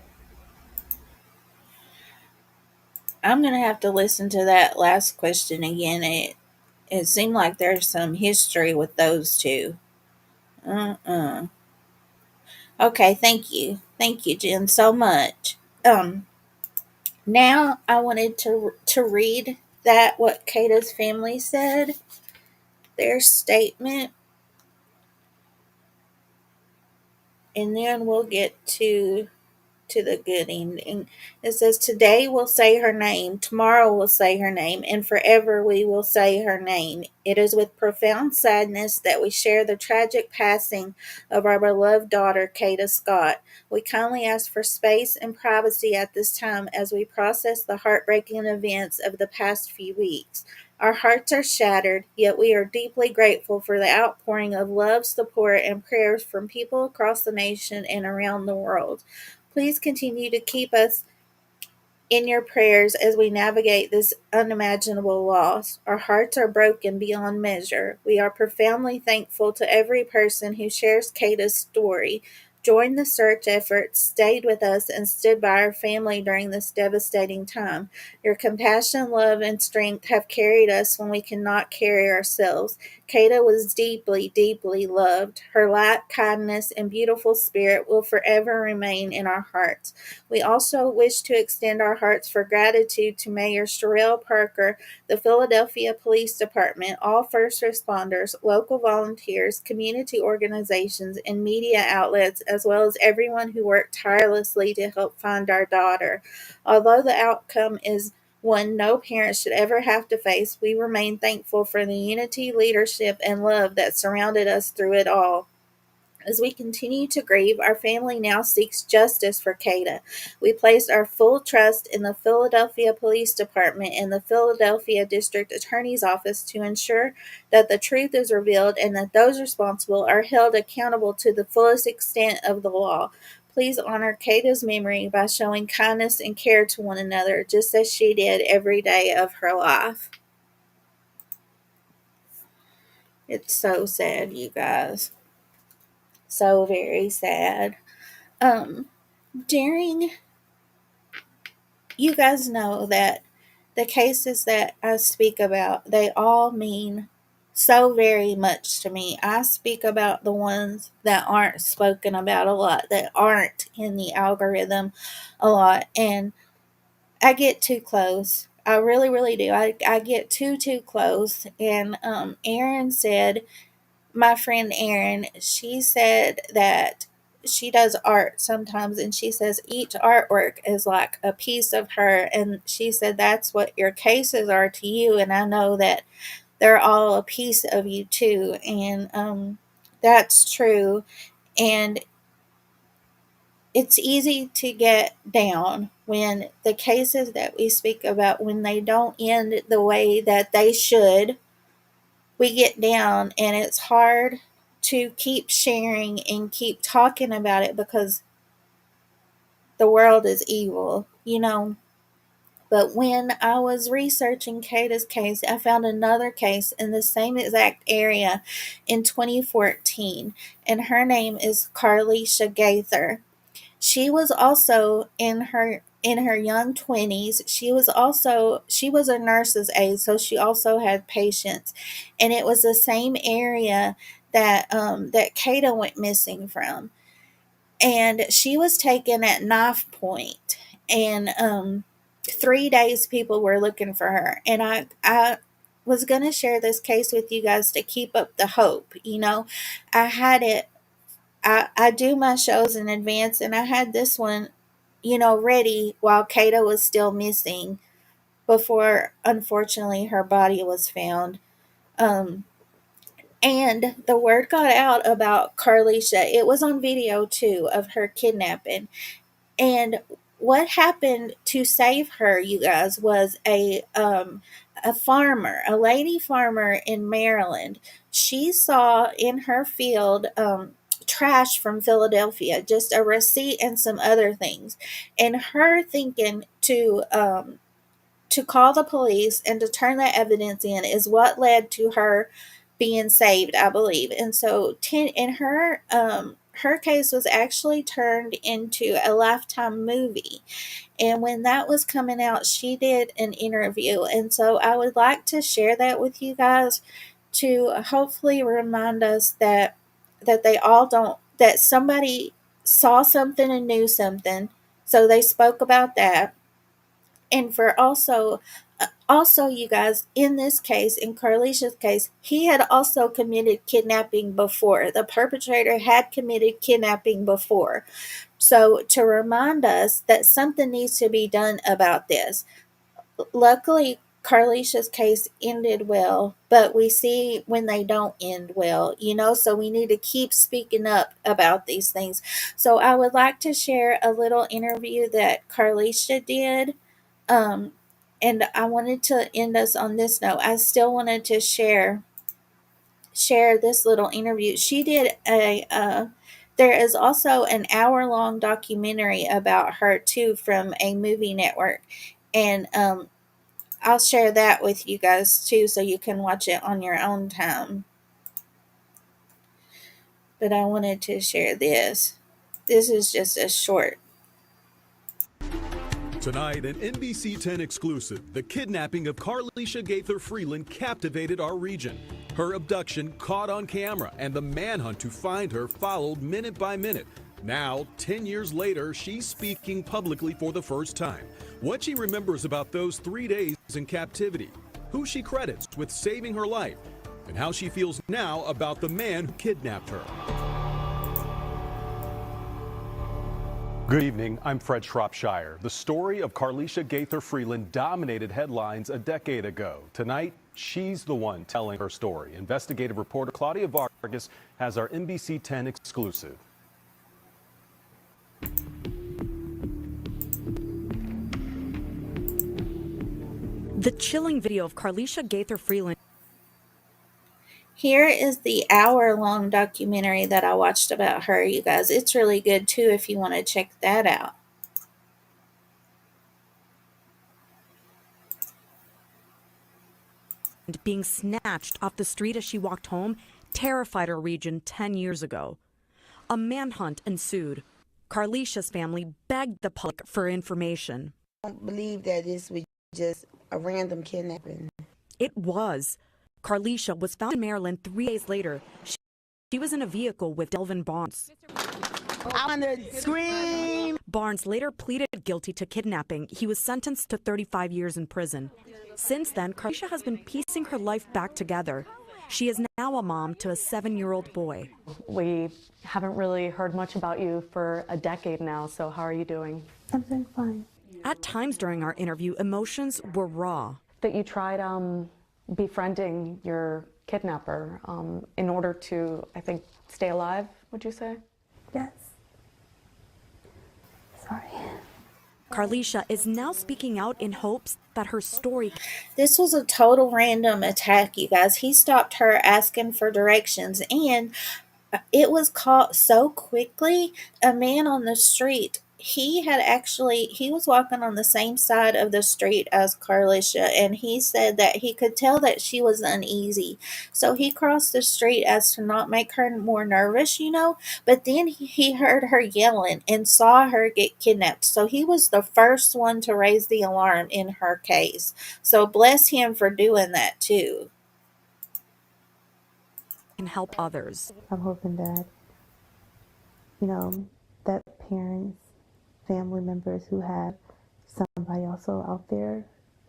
I'm going to have to listen to that last question again. It seemed like there's some history with those two. Uh-uh. Okay, thank you. Thank you, Jen, so much. Now I wanted to read that what Kata's family said, their statement, and then we'll get to the good ending. It says, "Today we'll say her name, tomorrow we'll say her name, and forever we will say her name. It is with profound sadness that we share the tragic passing of our beloved daughter, Kada Scott. We kindly ask for space and privacy at this time as we process the heartbreaking events of the past few weeks. Our hearts are shattered, yet we are deeply grateful for the outpouring of love, support, and prayers from people across the nation and around the world. Please continue to keep us in your prayers as we navigate this unimaginable loss. Our hearts are broken beyond measure. We are profoundly thankful to every person who shares Kata's story, joined the search efforts, stayed with us, and stood by our family during this devastating time. Your compassion, love, and strength have carried us when we cannot carry ourselves. Kada was deeply, deeply loved. Her light, kindness, and beautiful spirit will forever remain in our hearts. We also wish to extend our hearts for gratitude to Mayor Sherelle Parker, the Philadelphia Police Department, all first responders, local volunteers, community organizations, and media outlets, as well as everyone who worked tirelessly to help find our daughter. Although the outcome is one no parent should ever have to face, we remain thankful for the unity, leadership, and love that surrounded us through it all. As we continue to grieve, our family now seeks justice for Kada. We place our full trust in the Philadelphia Police Department and the Philadelphia District Attorney's Office to ensure that the truth is revealed and that those responsible are held accountable to the fullest extent of the law. Please honor Kada's memory by showing kindness and care to one another, just as she did every day of her life." It's so sad, you guys. So very sad. Um, During, you guys know that the cases that I speak about, they all mean so very much to me. I speak about the ones that aren't spoken about a lot, that aren't in the algorithm a lot, and I get too close. I really, really do. I get too close. And Aaron said, my friend Erin, she said that she does art sometimes, and she says each artwork is like a piece of her, and she said that's what your cases are to you, and I know that they're all a piece of you too, and that's true. And it's easy to get down when the cases that we speak about, when they don't end the way that they should, we get down, and it's hard to keep sharing and keep talking about it because the world is evil, you know. But when I was researching Kada's case, I found another case in the same exact area in 2014, and her name is Carlisha Gaither. She was also in her young 20s. She was a nurse's aide, so she also had patients, and it was the same area that Kada went missing from. And she was taken at knife point, and 3 days people were looking for her. And I was going to share this case with you guys to keep up the hope. You know, I had it. I do my shows in advance, and I had this one, you know, ready while Kada was still missing before, unfortunately, her body was found. Um, and the word got out about Carlisha. It was on video too of her kidnapping. And what happened to save her, you guys, was a farmer, a lady farmer in Maryland. She saw in her field trash from Philadelphia, just a receipt and some other things, and her thinking to call the police and to turn that evidence in is what led to her being saved, I believe. And so her case was actually turned into a Lifetime movie. And when that was coming out, she did an interview. And so I would like to share that with you guys to hopefully remind us that they all don't that somebody saw something and knew something. So they spoke about that. And for also, you guys, in this case, in Carlisha's case, he had also committed kidnapping before. The perpetrator had committed kidnapping before. So to remind us that something needs to be done about this. Luckily, Carlisha's case ended well, but we see when they don't end well, you know, so we need to keep speaking up about these things. So I would like to share a little interview that Carlisha did. Um, and I wanted to end us on this note. I still wanted to share this little interview. She did there is also an hour-long documentary about her too from a movie network. And I'll share that with you guys too so you can watch it on your own time. But I wanted to share this. This is just a short.
Tonight, an NBC 10 exclusive. The kidnapping of Carlisha Gaither Freeland captivated our region. Her abduction caught on camera, and the manhunt to find her followed minute by minute. Now, 10 years later, she's speaking publicly for the first time. What she remembers about those 3 days in captivity, who she credits with saving her life, and how she feels now about the man who kidnapped her. Good evening, I'm Fred Shropshire. The story of Carlisha Gaither Freeland dominated headlines a decade ago. Tonight, she's the one telling her story. Investigative reporter Claudia Vargas has our NBC 10 exclusive.
The chilling video of Carlisha Gaither Freeland.
Here is the hour-long documentary that I watched about her, you guys. It's really good too if you want to check that out.
Being snatched off the street as she walked home terrified our region 10 years ago. A manhunt ensued. Carlisha's family begged the public for information.
I don't believe that this was just a random kidnapping.
It was. Carlisha was found in Maryland 3 days later. She was in a vehicle with Delvin Barnes.
I want to scream.
Barnes later pleaded guilty to kidnapping. He was sentenced to 35 years in prison. Since then, Carlisha has been piecing her life back together. She is now a mom to a 7-year-old boy.
We haven't really heard much about you for a decade now, so how are you doing?
I'm doing fine.
At times during our interview, emotions were raw.
That you tried befriending your kidnapper in order to, I think, stay alive, would you say?
Yes. Sorry.
Carlicia is now speaking out in hopes that her story.
This was a total random attack, you guys. He stopped her asking for directions, and it was caught so quickly. A man on the street, he was walking on the same side of the street as Carlicia, and he said that he could tell that she was uneasy. So he crossed the street as to not make her more nervous, but then he heard her yelling and saw her get kidnapped. So he was the first one to raise the alarm in her case. So bless him for doing that too.
Can help others.
I'm hoping that, that parents, family members who have somebody also out there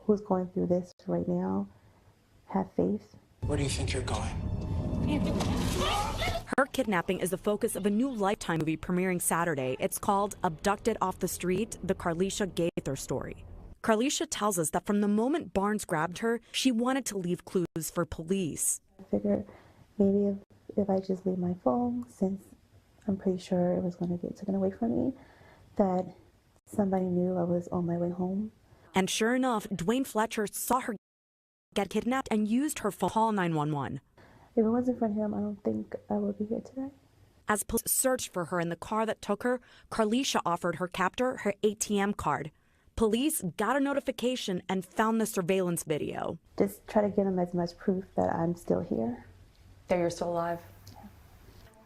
who's going through this right now have faith.
Where do you think you're going?
Her kidnapping is the focus of a new Lifetime movie premiering Saturday. It's called Abducted Off the Street, the Carlicia Gaither story. Carlicia tells us that from the moment Barnes grabbed her, she wanted to leave clues for police.
I figured maybe if I just leave my phone, since I'm pretty sure it was going to get taken away from me, that somebody knew I was on my way home.
And sure enough, Dwayne Fletcher saw her get kidnapped and used her phone to call 911.
If it wasn't for him, I don't think I would be here today.
As police searched for her in the car that took her, Carlicia offered her captor her ATM card. Police got a notification and found the surveillance video.
Just try to get him as much proof that I'm still here.
That you're still alive.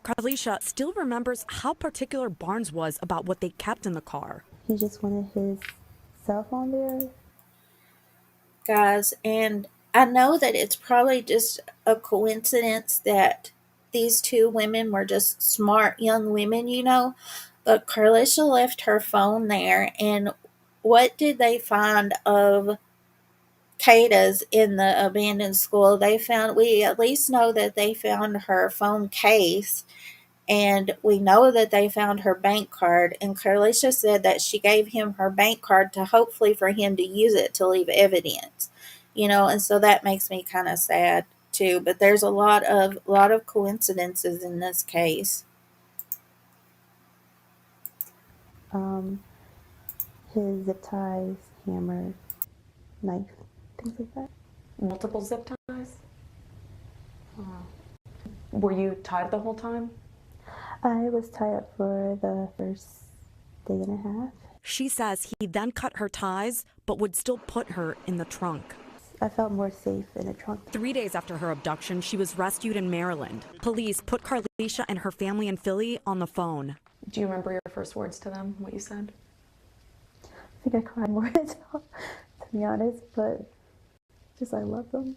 Carlicia still remembers how particular Barnes was about what they kept in the car.
He just wanted his cell phone there.
Guys, and I know that it's probably just a coincidence that these two women were just smart young women, but Carlicia left her phone there, and what did they find of Kada's in the abandoned school? We at least know that they found her phone case, and we know that they found her bank card, and Carlicia said that she gave him her bank card to hopefully for him to use it to leave evidence, and so that makes me kind of sad too. But there's a lot of coincidences in this case.
His zip ties, hammer, knife, things like that.
Multiple zip ties? Were you tied the whole time?
I was tied up for the first day and a half.
She says he then cut her ties, but would still put her in the trunk.
I felt more safe in the trunk.
3 days after her abduction, she was rescued in Maryland. Police put Carlicia and her family in Philly on the phone.
Do you remember your first words to them, what you said?
I think I cried more to be honest, but just I love them.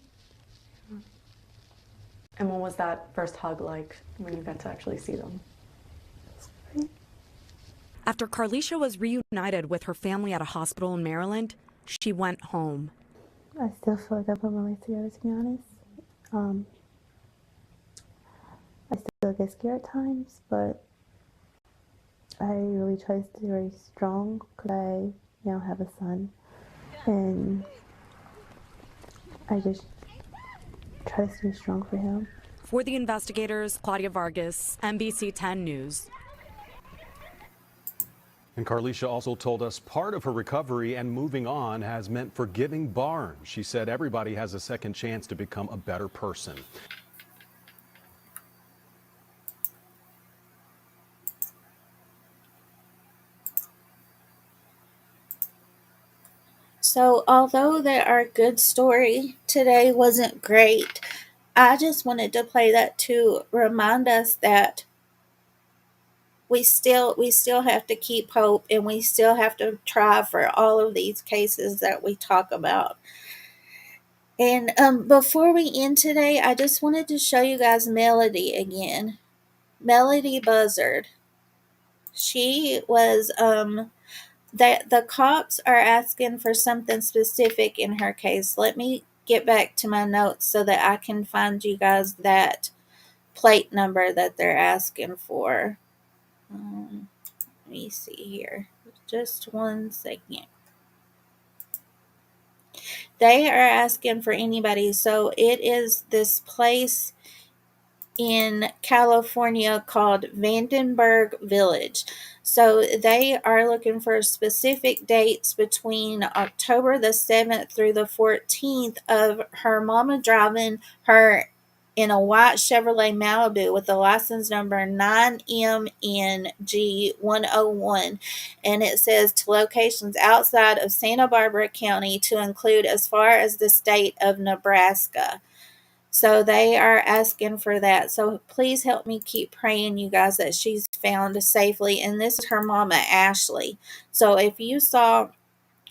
And what was that first hug like when you got to actually see them?
After Carlicia was reunited with her family at a hospital in Maryland, she went home.
I still feel like I put my life together, to be honest. I still get scared at times, but I really try to stay very strong because I now have a son, and I just try to stay strong for him.
For the investigators, Claudia Vargas, NBC 10 News.
And Carlicia also told us part of her recovery and moving on has meant forgiving Barnes. She said everybody has a second chance to become a better person.
So, although our good story today wasn't great, I just wanted to play that to remind us that we still have to keep hope, and we still have to try for all of these cases that we talk about. And before we end today, I just wanted to show you guys Melody again. Melody Buzzard. She was the cops are asking for something specific in her case. Let me get back to my notes so that I can find you guys that plate number that they're asking for. Let me see here. Just 1 second. They are asking for anybody. So it is this place in California called Vandenberg Village. So they are looking for specific dates between October the 7th through the 14th of her mama driving her in a white Chevrolet Malibu with the license number 9MNG101. And it says to locations outside of Santa Barbara County to include as far as the state of Nebraska. So they are asking for that. So please help me keep praying, you guys, that she's found safely. And this is her mama, Ashley. So if you saw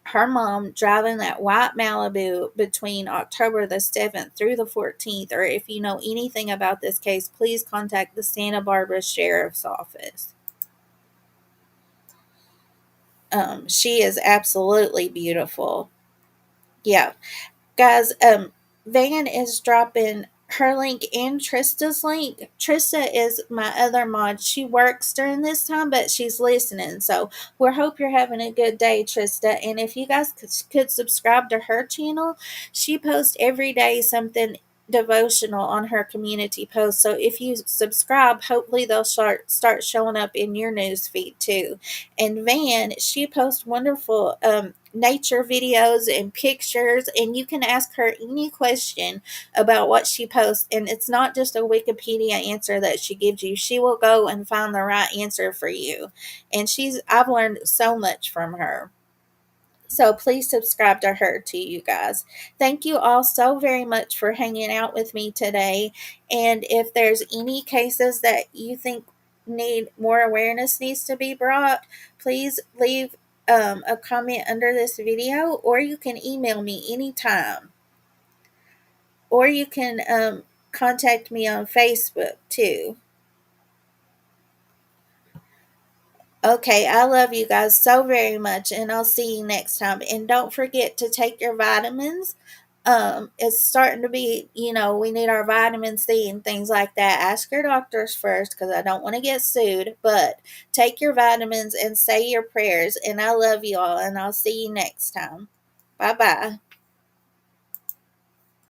her mom driving that white Malibu between October the 7th through the 14th, or if you know anything about this case, please contact the Santa Barbara Sheriff's Office. She is absolutely beautiful. Yeah. Guys, Van is dropping her link and Trista's link. Trista is my other mod. She works during this time, but she's listening. So we hope you're having a good day, Trista. And if you guys could subscribe to her channel, she posts every day something devotional on her community post. So if you subscribe, hopefully they'll start showing up in your news feed too. And Van, she posts wonderful nature videos and pictures, and you can ask her any question about what she posts, and it's not just a Wikipedia answer that she gives you. She will go and find the right answer for you, and I've learned so much from her. So please subscribe to her too, you guys. Thank you all so very much for hanging out with me today. And if there's any cases that you think need more awareness needs to be brought, please leave a comment under this video, or you can email me anytime. Or you can contact me on Facebook too. Okay, I love you guys so very much, and I'll see you next time. And don't forget to take your vitamins. It's starting to be, we need our vitamin C and things like that. Ask your doctors first because I don't want to get sued. But take your vitamins and say your prayers. And I love you all, and I'll see you next time. Bye bye.